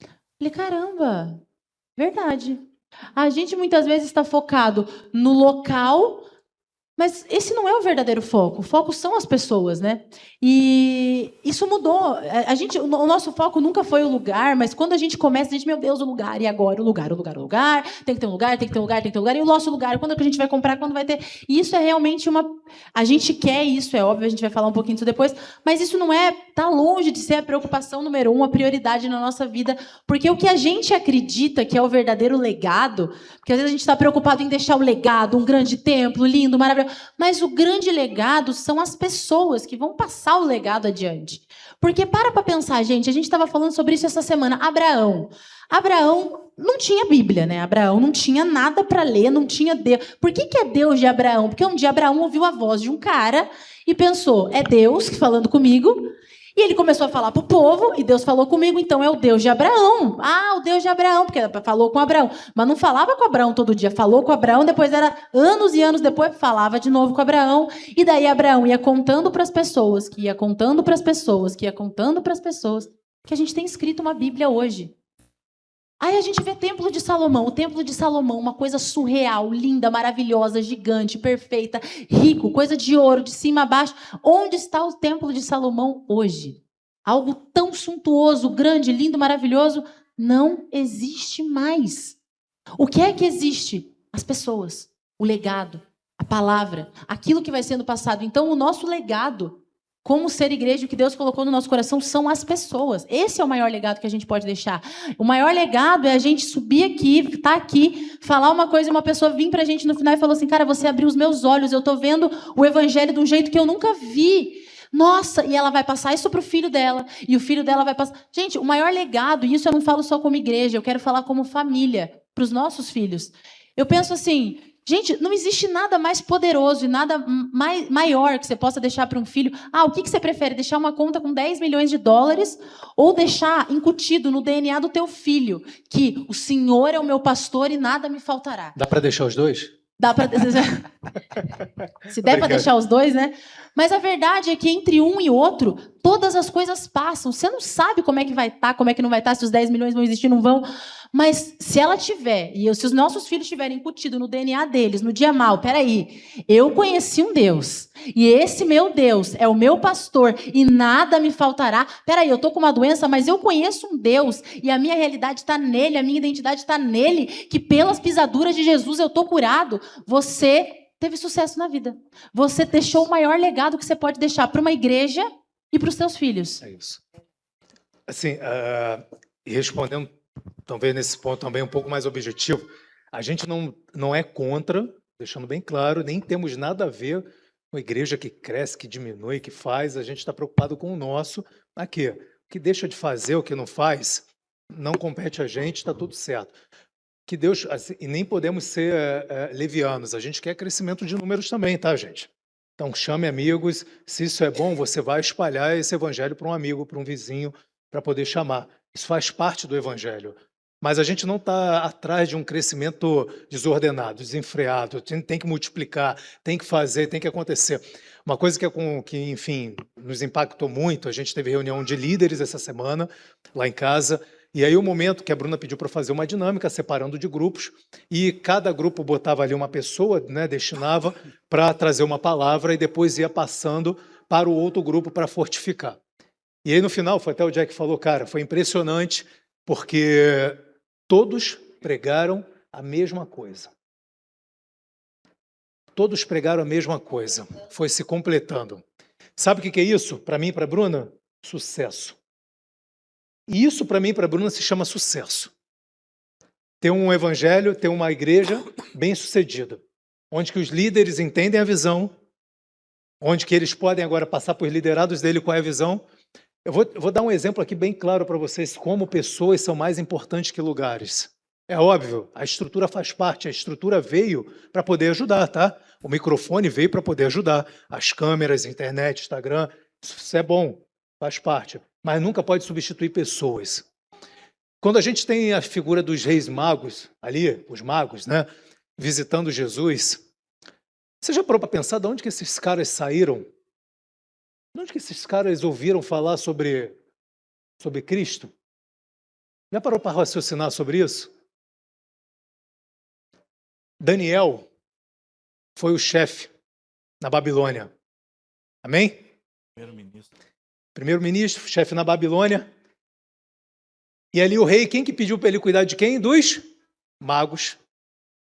Eu falei, caramba, verdade. A gente muitas vezes está focado no local, mas esse não é o verdadeiro foco. O foco são as pessoas, né? E isso mudou. O nosso foco nunca foi o lugar, mas quando a gente começa, a gente, meu Deus, o lugar, e agora? O lugar. Tem que ter um lugar, tem que ter um lugar, tem que ter um lugar. E o nosso lugar, quando é que a gente vai comprar, quando vai ter? E isso é realmente uma... A gente quer isso, é óbvio, a gente vai falar um pouquinho disso depois, mas isso não é... Tá longe de ser a preocupação número 1, a prioridade na nossa vida, porque o que a gente acredita que é o verdadeiro legado, porque às vezes a gente está preocupado em deixar o legado, um grande templo, lindo, maravilhoso, mas o grande legado são as pessoas que vão passar o legado adiante. Porque para pensar, gente, a gente estava falando sobre isso essa semana. Abraão não tinha Bíblia, né? Abraão não tinha nada para ler, não tinha Deus. Por que é Deus de Abraão? Porque um dia Abraão ouviu a voz de um cara e pensou, é Deus falando comigo. E ele começou a falar para o povo, e Deus falou comigo, então é o Deus de Abraão. Ah, o Deus de Abraão, porque falou com Abraão. Mas não falava com Abraão todo dia, falou com Abraão, depois era anos e anos depois, falava de novo com Abraão. E daí Abraão ia contando para as pessoas, que ia contando para as pessoas, que ia contando para as pessoas, que a gente tem escrito uma Bíblia hoje. Aí a gente vê Templo de Salomão. O Templo de Salomão, uma coisa surreal, linda, maravilhosa, gigante, perfeita, rico, coisa de ouro, de cima a baixo. Onde está o Templo de Salomão hoje? Algo tão suntuoso, grande, lindo, maravilhoso, não existe mais. O que é que existe? As pessoas, o legado, a palavra, aquilo que vai sendo passado. Então, o nosso legado, como ser igreja, o que Deus colocou no nosso coração são as pessoas. Esse é o maior legado que a gente pode deixar. O maior legado é a gente subir aqui, estar aqui, falar uma coisa e uma pessoa vir pra gente no final e falou assim, cara, você abriu os meus olhos, eu tô vendo o evangelho de um jeito que eu nunca vi. Nossa, e ela vai passar isso pro filho dela, e o filho dela vai passar... Gente, o maior legado, e isso eu não falo só como igreja, eu quero falar como família, pros nossos filhos. Eu penso assim... Gente, não existe nada mais poderoso e nada maior que você possa deixar para um filho. Ah, o que você prefere? Deixar uma conta com 10 milhões de dólares ou deixar incutido no DNA do teu filho que o Senhor é o meu pastor e nada me faltará? Dá para deixar os dois? Dá para... Se der para deixar os dois, né? Mas a verdade é que entre um e outro, todas as coisas passam. Você não sabe como é que vai estar, como é que não vai estar, se os 10 milhões vão existir, não vão. Mas se ela tiver, e se os nossos filhos tiverem incutido no DNA deles, no dia mal, peraí, eu conheci um Deus, e esse meu Deus é o meu pastor, e nada me faltará. Peraí, eu estou com uma doença, mas eu conheço um Deus, e a minha realidade está nele, a minha identidade está nele, que pelas pisaduras de Jesus eu estou curado. Você teve sucesso na vida. Você deixou o maior legado que você pode deixar para uma igreja e para os seus filhos. É isso. Assim, e respondendo, talvez nesse ponto também um pouco mais objetivo, a gente não é contra, deixando bem claro, nem temos nada a ver com a igreja que cresce, que diminui, que faz, a gente está preocupado com o nosso aqui. O que deixa de fazer, o que não faz, não compete a gente, está tudo certo. Que Deus, assim, e nem podemos ser levianos, a gente quer crescimento de números também, tá, gente? Então, chame amigos, se isso é bom, você vai espalhar esse evangelho para um amigo, para um vizinho, para poder chamar. Isso faz parte do evangelho. mas a gente não está atrás de um crescimento desordenado, desenfreado. Tem que multiplicar, tem que fazer, tem que acontecer. Uma coisa que, enfim, nos impactou muito, a gente teve reunião de líderes essa semana, lá em casa, e aí o momento que a Bruna pediu para fazer uma dinâmica, separando de grupos, e cada grupo botava ali uma pessoa, né, destinava para trazer uma palavra e depois ia passando para o outro grupo para fortificar. E aí no final, foi até o Jack que falou, cara, foi impressionante, porque todos pregaram a mesma coisa. Todos pregaram a mesma coisa. Foi se completando. Sabe o que é isso? Para mim e para a Bruna? Sucesso. E isso para mim e para a Bruna se chama sucesso. Ter um evangelho, ter uma igreja bem-sucedida. Onde que os líderes entendem a visão, onde que eles podem agora passar por liderados dele qual é a visão. Eu vou dar um exemplo aqui bem claro para vocês, como pessoas são mais importantes que lugares. É óbvio, a estrutura faz parte, a estrutura veio para poder ajudar, tá? O microfone veio para poder ajudar, as câmeras, internet, Instagram, isso é bom, faz parte, mas nunca pode substituir pessoas. Quando a gente tem a figura dos reis magos, ali, os magos, né, visitando Jesus, você já parou para pensar de onde que esses caras saíram? De onde que esses caras ouviram falar sobre Cristo? Já parou para raciocinar sobre isso? Daniel foi o chefe na Babilônia. Amém? Primeiro-ministro, chefe na Babilônia. E ali o rei, quem que pediu para ele cuidar de quem? Dos magos,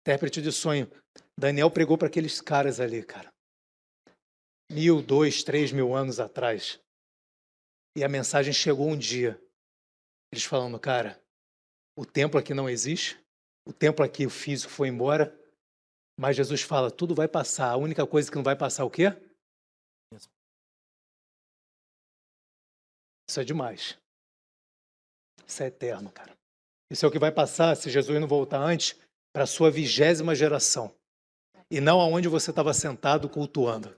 intérprete de sonho. Daniel pregou para aqueles caras ali, cara. 1.000, 2.000, 3.000 anos atrás. E a mensagem chegou um dia. Eles falando, cara, o templo aqui não existe, o templo aqui, o físico foi embora, mas Jesus fala, tudo vai passar, a única coisa que não vai passar o quê? Isso é demais. Isso é eterno, cara. Isso é o que vai passar, se Jesus não voltar antes, para a sua 20ª geração. E não aonde você estava sentado cultuando.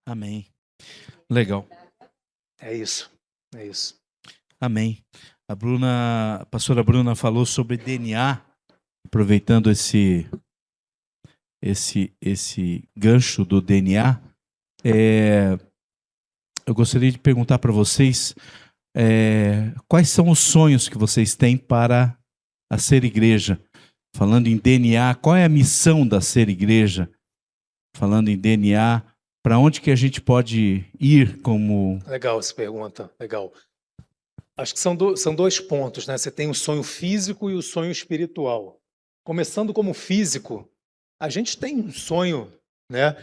Amém. Legal. É isso. É isso. Amém. A pastora Bruna falou sobre DNA, aproveitando esse gancho do DNA. Eu gostaria de perguntar para vocês quais são os sonhos que vocês têm para a Ser Igreja. Falando em DNA, qual é a missão da Ser Igreja? Falando em DNA, para onde que a gente pode ir como... Legal essa pergunta, legal. Acho que são dois pontos, né? Você tem o sonho físico e o sonho espiritual. Começando como físico, a gente tem um sonho, né,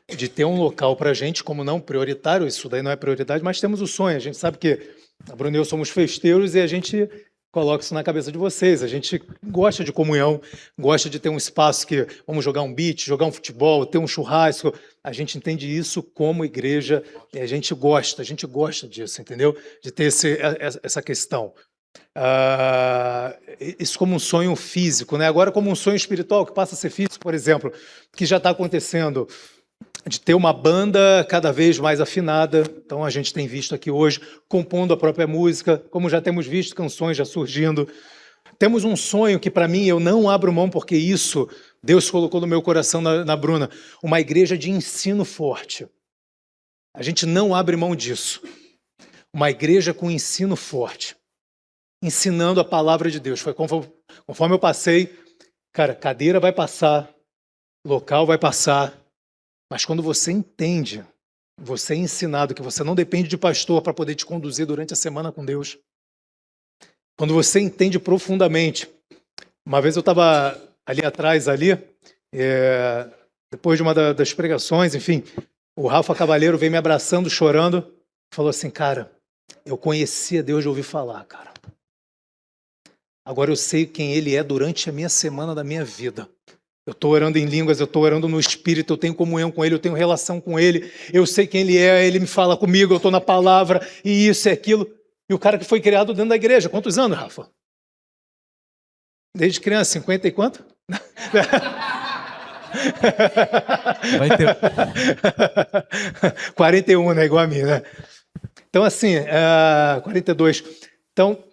de ter um local para a gente, como não prioritário, isso daí não é prioridade, mas temos o sonho. A gente sabe que a Bruna e eu somos festeiros e a gente coloca isso na cabeça de vocês. A gente gosta de comunhão, gosta de ter um espaço que vamos jogar um beach, jogar um futebol, ter um churrasco. A gente entende isso como igreja e a gente gosta disso, entendeu? De ter essa questão. Isso como um sonho físico, né? Agora como um sonho espiritual, que passa a ser físico, por exemplo, que já está acontecendo, de ter uma banda cada vez mais afinada. Então a gente tem visto aqui hoje, compondo a própria música, como já temos visto canções já surgindo. Temos um sonho que para mim eu não abro mão, porque isso Deus colocou no meu coração na Bruna, uma igreja de ensino forte. A gente não abre mão disso. Uma igreja com ensino forte, ensinando a palavra de Deus. Foi conforme eu passei, cara, cadeira vai passar, local vai passar, mas quando você entende, você é ensinado que você não depende de pastor para poder te conduzir durante a semana com Deus. Quando você entende profundamente. Uma vez eu estava ali atrás, depois de uma das pregações, enfim, o Rafa Cavaleiro veio me abraçando, chorando, falou assim, cara, eu conhecia Deus de ouvir falar, cara. Agora eu sei quem Ele é durante a minha semana da minha vida. Eu estou orando em línguas, eu estou orando no Espírito, eu tenho comunhão com Ele, eu tenho relação com Ele, eu sei quem Ele é, Ele me fala comigo, eu estou na palavra, e isso e aquilo. E o cara que foi criado dentro da igreja, quantos anos, Rafa? Desde criança, 50 e quanto? Vai ter... 41, né? Igual a mim, né? Então, assim, 42. Então,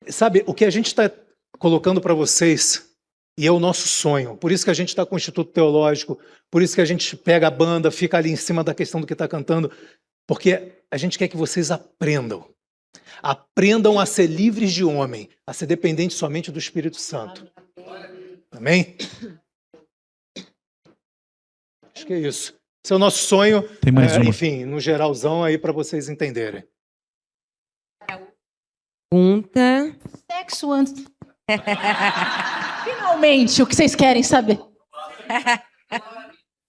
Sabe, o que a gente está colocando para vocês, e é o nosso sonho, por isso que a gente está com o Instituto Teológico, por isso que a gente pega a banda, fica ali em cima da questão do que está cantando, porque a gente quer que vocês aprendam. Aprendam a ser livres de homem, a ser dependentes somente do Espírito Santo. Amém? Acho que é isso. Esse é o nosso sonho. Tem mais uma. Enfim, no geralzão aí para vocês entenderem. Pergunta. Sexo antes. Finalmente, o que vocês querem saber?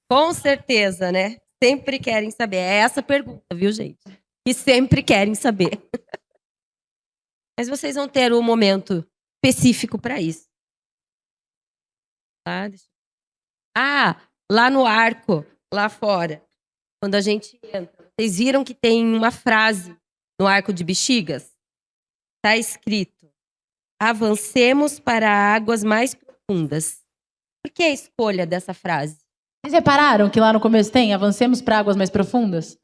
Com certeza, né? Sempre querem saber. É essa a pergunta, viu, gente? Que sempre querem saber. Mas vocês vão ter um momento específico para isso. Lá no arco, lá fora, quando a gente entra, vocês viram que tem uma frase no arco de Bexigas? Está escrito: avancemos para águas mais profundas. Por que a escolha dessa frase? Vocês repararam que lá no começo tem avancemos para águas mais profundas?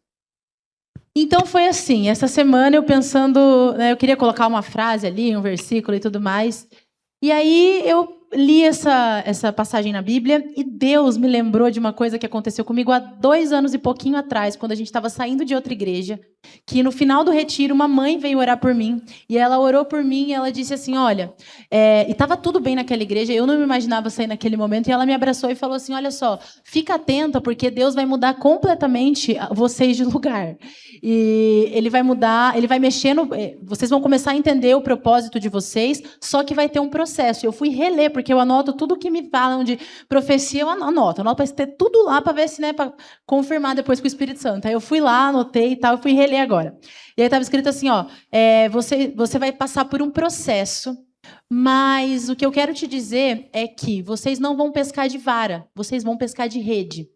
Então foi assim, essa semana eu pensando, né, eu queria colocar uma frase ali, um versículo e tudo mais. E aí eu li essa passagem na Bíblia e Deus me lembrou de uma coisa que aconteceu comigo há 2 anos e pouquinho atrás, quando a gente estava saindo de outra igreja, que no final do retiro uma mãe veio orar por mim e ela orou por mim e ela disse assim, olha, e estava tudo bem naquela igreja, eu não me imaginava sair naquele momento e ela me abraçou e falou assim, olha só, fica atenta porque Deus vai mudar completamente vocês de lugar. E ele vai mudar, ele vai mexer vocês vão começar a entender o propósito de vocês, só que vai ter um processo. Eu fui reler, porque eu anoto tudo que me falam de profecia, eu anoto para ter tudo lá para ver se, né, para confirmar depois com o Espírito Santo. Aí eu fui lá, anotei e tal, eu fui reler agora. E aí estava escrito assim, ó, você vai passar por um processo, mas o que eu quero te dizer é que vocês não vão pescar de vara, vocês vão pescar de rede.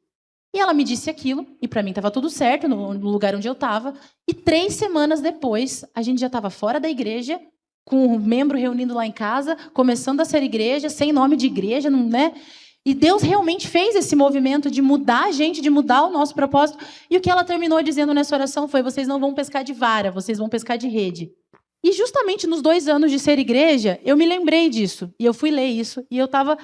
E ela me disse aquilo, e para mim estava tudo certo no lugar onde eu estava. E 3 semanas depois, a gente já estava fora da igreja, com um membro reunindo lá em casa, começando a ser igreja, sem nome de igreja, né? E Deus realmente fez esse movimento de mudar a gente, de mudar o nosso propósito. E o que ela terminou dizendo nessa oração foi, vocês não vão pescar de vara, vocês vão pescar de rede. E justamente nos 2 anos de ser igreja, eu me lembrei disso. E eu fui ler isso, e eu estava...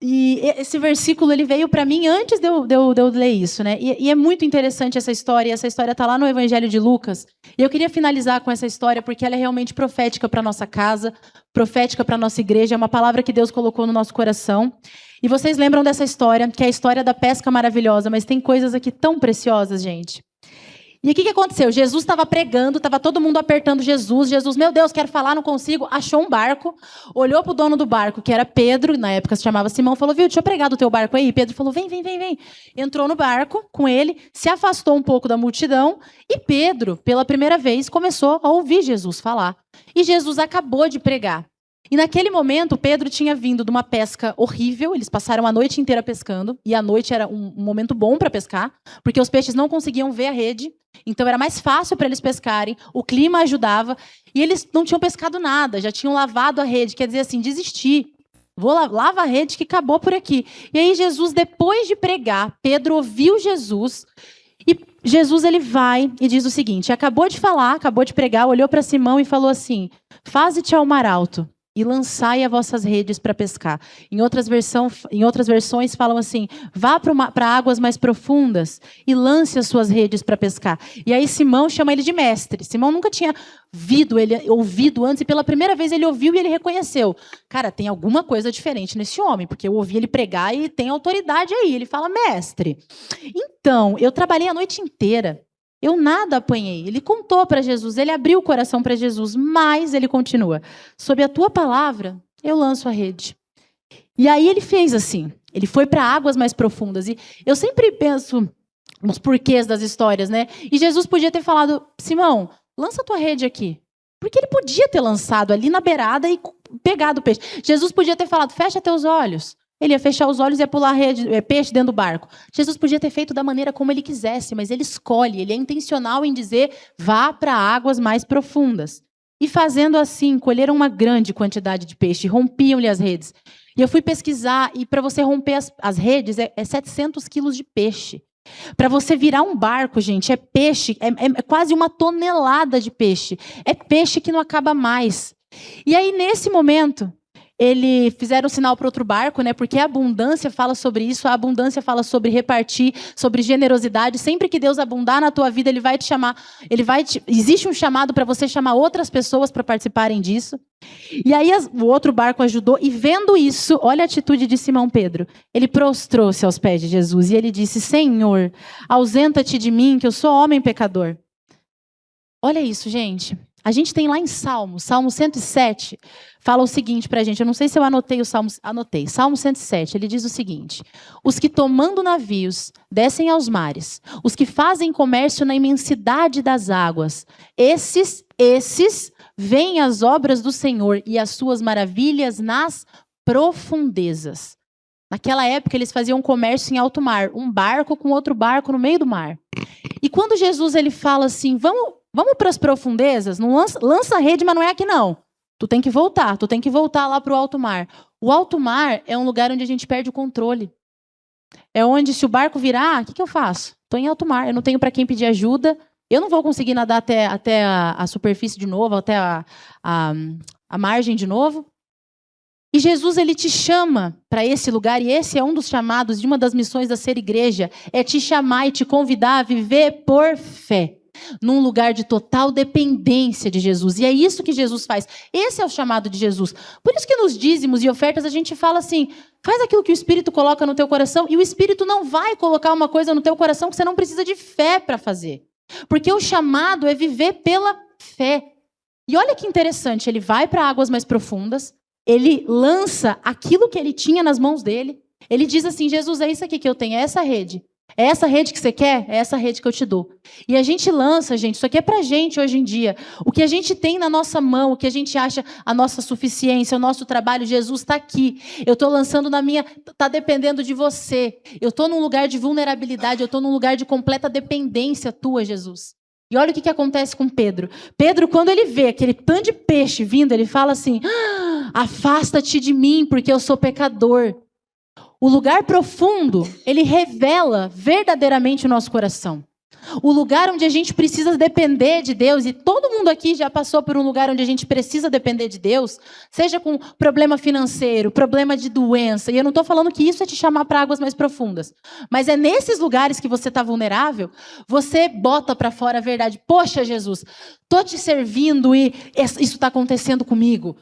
E esse versículo ele veio para mim antes de eu ler isso, né? E é muito interessante essa história. Essa história está lá no Evangelho de Lucas. E eu queria finalizar com essa história porque ela é realmente profética para nossa casa, profética para nossa igreja. É uma palavra que Deus colocou no nosso coração. E vocês lembram dessa história, que é a história da pesca maravilhosa, mas tem coisas aqui tão preciosas, gente. E o que aconteceu? Jesus estava pregando, estava todo mundo apertando Jesus. Jesus, meu Deus, quero falar, não consigo. Achou um barco, olhou para o dono do barco, que era Pedro, na época se chamava Simão, falou, viu, deixa eu pregar do teu barco aí. E Pedro falou, vem. Entrou no barco com ele, se afastou um pouco da multidão e Pedro, pela primeira vez, começou a ouvir Jesus falar. E Jesus acabou de pregar. E naquele momento, Pedro tinha vindo de uma pesca horrível, eles passaram a noite inteira pescando, e a noite era um momento bom para pescar, porque os peixes não conseguiam ver a rede, então era mais fácil para eles pescarem, o clima ajudava, e eles não tinham pescado nada, já tinham lavado a rede, quer dizer assim, desistir, lava a rede que acabou por aqui. E aí Jesus, depois de pregar, Pedro ouviu Jesus, e Jesus ele vai e diz o seguinte, acabou de falar, acabou de pregar, olhou para Simão e falou assim, faze-te ao mar alto e lançai as vossas redes para pescar. Em outras versões falam assim, vá para águas mais profundas e lance as suas redes para pescar. E aí Simão chama ele de mestre. Simão nunca tinha ouvido antes e pela primeira vez ele ouviu e ele reconheceu. Cara, tem alguma coisa diferente nesse homem, porque eu ouvi ele pregar e tem autoridade aí. Ele fala, mestre, então, eu trabalhei a noite inteira. Eu nada apanhei. Ele contou para Jesus, ele abriu o coração para Jesus, mas ele continua. Sob a tua palavra, eu lanço a rede. E aí ele fez assim. Ele foi para águas mais profundas. E eu sempre penso nos porquês das histórias, né? E Jesus podia ter falado, Simão, lança a tua rede aqui. Porque ele podia ter lançado ali na beirada e pegado o peixe. Jesus podia ter falado, fecha teus olhos. Ele ia fechar os olhos e ia pular peixe dentro do barco. Jesus podia ter feito da maneira como ele quisesse, mas ele escolhe, ele é intencional em dizer, vá para águas mais profundas. E fazendo assim, colheram uma grande quantidade de peixe, rompiam-lhe as redes. E eu fui pesquisar, e para você romper as redes, é 700 quilos de peixe. Para você virar um barco, gente, é peixe, é quase 1 tonelada de peixe. É peixe que não acaba mais. E aí, nesse momento, eles fizeram sinal para outro barco, né? Porque a abundância fala sobre isso, a abundância fala sobre repartir, sobre generosidade. Sempre que Deus abundar na tua vida, Ele vai te chamar, existe um chamado para você chamar outras pessoas para participarem disso. E aí o outro barco ajudou, e vendo isso, olha a atitude de Simão Pedro. Ele prostrou-se aos pés de Jesus e ele disse: Senhor, ausenta-te de mim, que eu sou homem pecador. Olha isso, gente. A gente tem lá em Salmo 107, fala o seguinte pra gente, eu não sei se eu anotei o Salmo, anotei. Salmo 107, ele diz o seguinte: os que tomando navios descem aos mares, os que fazem comércio na imensidade das águas, esses veem as obras do Senhor e as suas maravilhas nas profundezas. Naquela época eles faziam comércio em alto mar, um barco com outro barco no meio do mar. E quando Jesus ele fala assim, vamos para as profundezas, não lança a rede, mas não é aqui não. Tu tem que voltar lá para o alto mar. O alto mar é um lugar onde a gente perde o controle. É onde, se o barco virar, o que eu faço? Estou em alto mar, eu não tenho para quem pedir ajuda, eu não vou conseguir nadar até a superfície de novo, até a margem de novo. E Jesus ele te chama para esse lugar, e esse é um dos chamados, de uma das missões da Ser Igreja, é te chamar e te convidar a viver por fé, num lugar de total dependência de Jesus. E é isso que Jesus faz. Esse é o chamado de Jesus. Por isso que nos dízimos e ofertas a gente fala assim, faz aquilo que o Espírito coloca no teu coração, e o Espírito não vai colocar uma coisa no teu coração que você não precisa de fé para fazer. Porque o chamado é viver pela fé. E olha que interessante, ele vai para águas mais profundas, ele lança aquilo que ele tinha nas mãos dele. Ele diz assim, Jesus, é isso aqui que eu tenho, é essa rede. É essa rede que você quer? É essa rede que eu te dou. E a gente lança, gente, isso aqui é pra gente hoje em dia. O que a gente tem na nossa mão, o que a gente acha a nossa suficiência, o nosso trabalho, Jesus está aqui. Eu estou lançando na minha, está dependendo de você. Eu estou num lugar de vulnerabilidade, eu estou num lugar de completa dependência tua, Jesus. E olha o que acontece com Pedro. Pedro, quando ele vê aquele tanto de peixe vindo, ele fala assim, afasta-te de mim, porque eu sou pecador. O lugar profundo, ele revela verdadeiramente o nosso coração. O lugar onde a gente precisa depender de Deus, e todo mundo aqui já passou por um lugar onde a gente precisa depender de Deus, seja com problema financeiro, problema de doença, e eu não estou falando que isso é te chamar para águas mais profundas, mas é nesses lugares que você está vulnerável, você bota para fora a verdade. Poxa, Jesus, estou te servindo e isso está acontecendo comigo.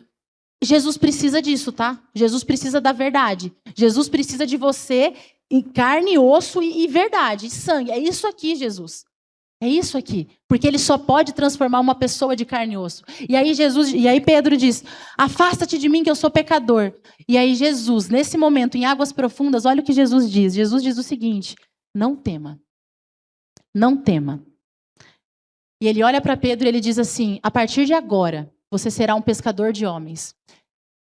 Jesus precisa disso, tá? Jesus precisa da verdade. Jesus precisa de você em carne, osso e verdade, e sangue. É isso aqui, Jesus. É isso aqui. Porque ele só pode transformar uma pessoa de carne e osso. E aí Pedro diz, afasta-te de mim que eu sou pecador. E aí Jesus, nesse momento, em águas profundas, olha o que Jesus diz. Jesus diz o seguinte, não tema. Não tema. E ele olha para Pedro e ele diz assim, a partir de agora, você será um pescador de homens.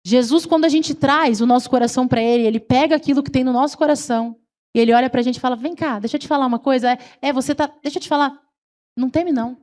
Jesus, quando a gente traz o nosso coração para ele, ele pega aquilo que tem no nosso coração e ele olha para a gente e fala, vem cá, deixa eu te falar uma coisa. Deixa eu te falar, não teme não.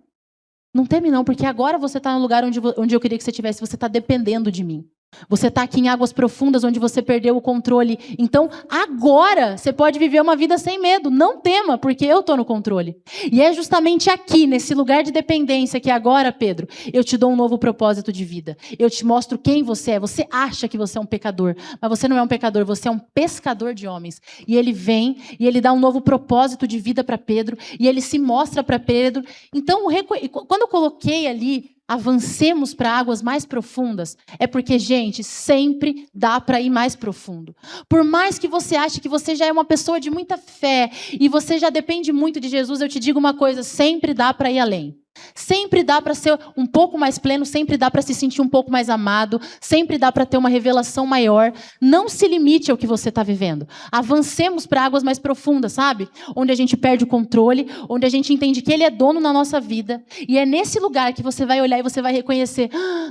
Não teme não, porque agora você está no lugar onde eu queria que você estivesse, você está dependendo de mim. Você está aqui em águas profundas onde você perdeu o controle. Então, agora, você pode viver uma vida sem medo. Não tema, porque eu estou no controle. E é justamente aqui, nesse lugar de dependência, que agora, Pedro, eu te dou um novo propósito de vida. Eu te mostro quem você é. Você acha que você é um pecador, mas você não é um pecador, você é um pescador de homens. E ele vem, e ele dá um novo propósito de vida para Pedro, e ele se mostra para Pedro. Então, quando eu coloquei ali, avancemos para águas mais profundas, é porque, gente, sempre dá para ir mais profundo. Por mais que você ache que você já é uma pessoa de muita fé e você já depende muito de Jesus, eu te digo uma coisa, sempre dá para ir além. Sempre dá para ser um pouco mais pleno, sempre dá para se sentir um pouco mais amado, sempre dá para ter uma revelação maior. Não se limite ao que você está vivendo. Avancemos para águas mais profundas, sabe? Onde a gente perde o controle, onde a gente entende que Ele é dono na nossa vida. E é nesse lugar que você vai olhar e você vai reconhecer,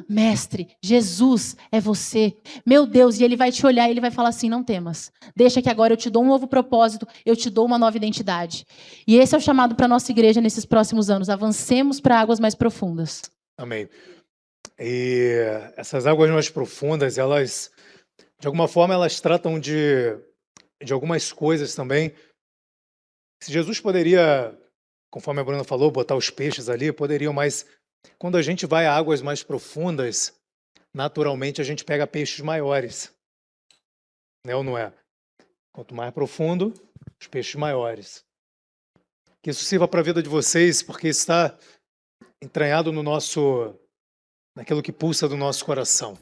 Mestre, Jesus é você. Meu Deus, e Ele vai te olhar e Ele vai falar assim, não temas. Deixa que agora eu te dou um novo propósito, eu te dou uma nova identidade. E esse é o chamado para a nossa igreja nesses próximos anos. Avancemos para águas mais profundas. Amém. E essas águas mais profundas, elas, de alguma forma, elas tratam de algumas coisas também. Se Jesus poderia, conforme a Bruna falou, botar os peixes ali, poderiam, mas quando a gente vai a águas mais profundas, naturalmente a gente pega peixes maiores. Né ou não é? Quanto mais profundo, os peixes maiores. Que isso sirva para a vida de vocês, porque está entranhado naquilo que pulsa do nosso coração.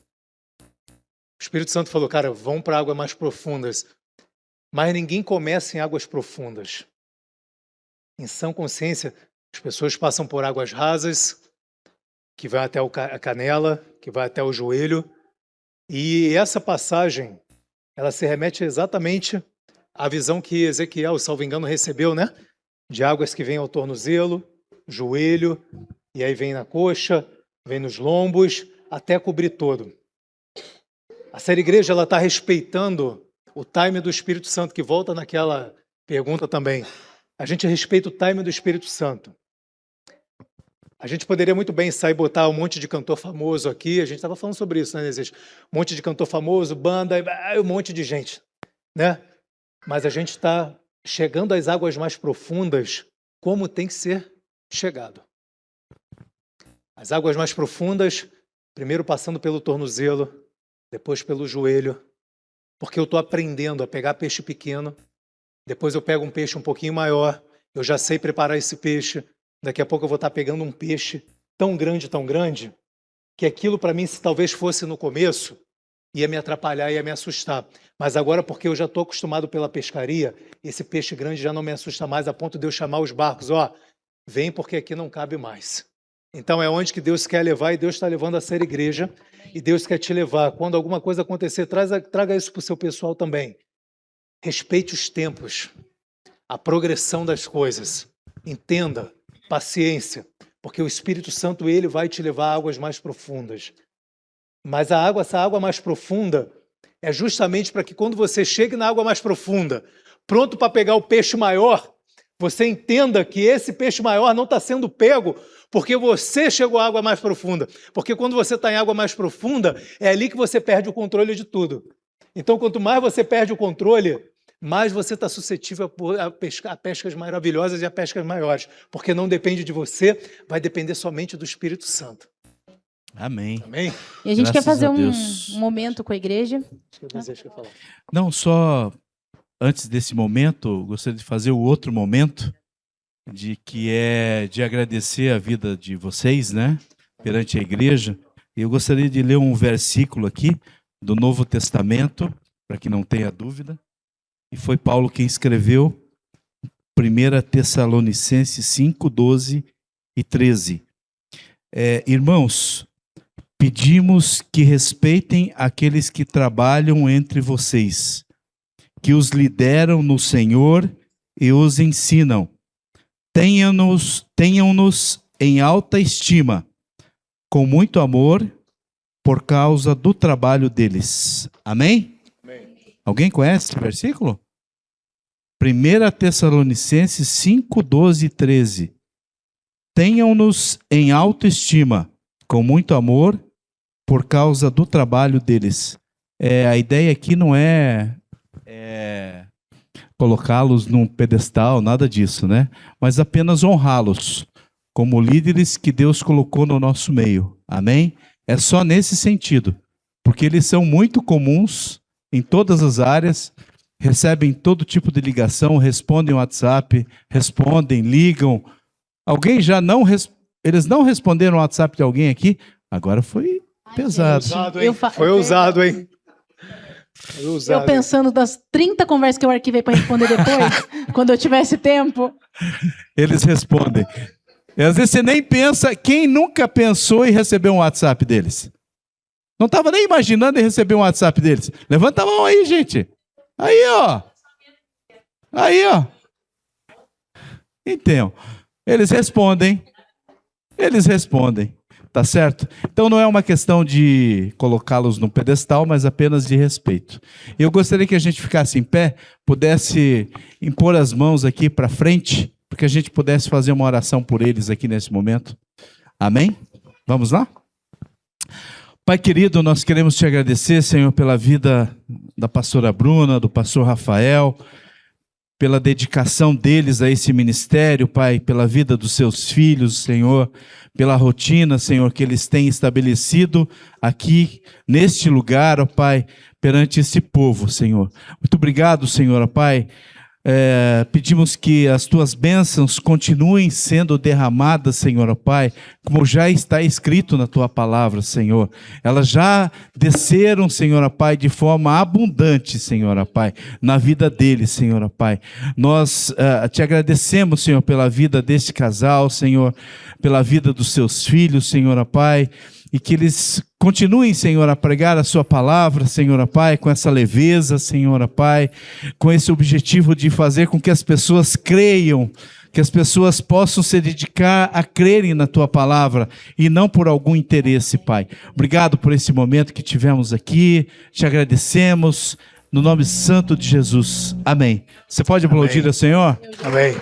O Espírito Santo falou, cara, vão para águas mais profundas. Mas ninguém começa em águas profundas. Em sã consciência, as pessoas passam por águas rasas, que vai até a canela, que vai até o joelho. E essa passagem, ela se remete exatamente à visão que Ezequiel, salvo engano, recebeu, né? De águas que vêm ao tornozelo, joelho, e aí vem na coxa, vem nos lombos, até cobrir todo. A Série Igreja está respeitando o time do Espírito Santo, que volta naquela pergunta também. A gente respeita o time do Espírito Santo. A gente poderia muito bem sair e botar um monte de cantor famoso aqui, a gente estava falando sobre isso, né, Desejo? Um monte de cantor famoso, banda, um monte de gente, né? Mas a gente está chegando às águas mais profundas como tem que ser chegado. As águas mais profundas, primeiro passando pelo tornozelo, depois pelo joelho, porque eu estou aprendendo a pegar peixe pequeno, depois eu pego um peixe um pouquinho maior, eu já sei preparar esse peixe, daqui a pouco eu vou estar pegando um peixe tão grande, que aquilo para mim, se talvez fosse no começo, ia me atrapalhar, ia me assustar. Mas agora, porque eu já estou acostumado pela pescaria, esse peixe grande já não me assusta mais, a ponto de eu chamar os barcos, vem porque aqui não cabe mais. Então é onde que Deus quer levar, e Deus está levando a Ser Igreja, e Deus quer te levar. Quando alguma coisa acontecer, traga isso para o seu pessoal também. Respeite os tempos, a progressão das coisas. Entenda, paciência, porque o Espírito Santo, ele vai te levar a águas mais profundas. Mas essa água mais profunda é justamente para que quando você chegue na água mais profunda, pronto para pegar o peixe maior, você entenda que esse peixe maior não está sendo pego porque você chegou à água mais profunda. Porque quando você está em água mais profunda, é ali que você perde o controle de tudo. Então, quanto mais você perde o controle, mais você está suscetível a pescas maravilhosas e a pescas maiores. Porque não depende de você, vai depender somente do Espírito Santo. Amém. Amém? E a gente Graças quer fazer a um Deus. momento com a igreja. Não, só antes desse momento, gostaria de fazer o outro momento, que é de agradecer a vida de vocês, né, perante a igreja. E eu gostaria de ler um versículo aqui do Novo Testamento, para que não tenha dúvida. E foi Paulo quem escreveu, 1 Tessalonicenses 5, 12 e 13. Irmãos, pedimos que respeitem aqueles que trabalham entre vocês, que os lideram no Senhor e os ensinam. Tenham-nos em alta estima, com muito amor, por causa do trabalho deles. Amém? Amém. Alguém conhece esse versículo? 1 Tessalonicenses 5, 12 e 13. Tenham-nos em alta estima, com muito amor, por causa do trabalho deles. A ideia aqui não é colocá-los num pedestal, nada disso, né? Mas apenas honrá-los como líderes que Deus colocou no nosso meio. Amém? É só nesse sentido, porque eles são muito comuns em todas as áreas, recebem todo tipo de ligação, respondem o WhatsApp, ligam. Alguém já não... Eles não responderam o WhatsApp de alguém aqui? Agora foi pesado. Foi ousado, hein? Eu pensando das 30 conversas que eu arquivei para responder depois, quando eu tivesse tempo. Eles respondem. E às vezes você nem pensa, quem nunca pensou em receber um WhatsApp deles? Não estava nem imaginando em receber um WhatsApp deles. Levanta a mão aí, gente. Aí, ó. Então, eles respondem. Tá certo? Então não é uma questão de colocá-los no pedestal, mas apenas de respeito. Eu gostaria que a gente ficasse em pé, pudesse impor as mãos aqui para frente, para que a gente pudesse fazer uma oração por eles aqui nesse momento. Amém? Vamos lá? Pai querido, nós queremos te agradecer, Senhor, pela vida da pastora Bruna, do pastor Rafael. pela dedicação deles a esse ministério, Pai, pela vida dos seus filhos, Senhor, pela rotina, Senhor, que eles têm estabelecido aqui, neste lugar, ó Pai, perante esse povo, Senhor. Muito obrigado, Senhor, ó Pai. Pedimos que as tuas bênçãos continuem sendo derramadas, Senhor, ó Pai, como já está escrito na tua palavra, Senhor. Elas já desceram, Senhor, ó Pai, de forma abundante, Senhor, ó Pai, na vida deles, Senhor, ó Pai. Nós te agradecemos, Senhor, pela vida deste casal, Senhor, pela vida dos seus filhos, Senhor, ó Pai, e que eles continuem, Senhor, a pregar a sua palavra, Senhor, ó Pai, com essa leveza, Senhor, ó Pai, com esse objetivo de fazer com que as pessoas creiam, que as pessoas possam se dedicar a crerem na tua palavra e não por algum interesse, Pai. Obrigado por esse momento que tivemos aqui, te agradecemos, no nome santo de Jesus. Amém. Você pode aplaudir ao Senhor? Amém.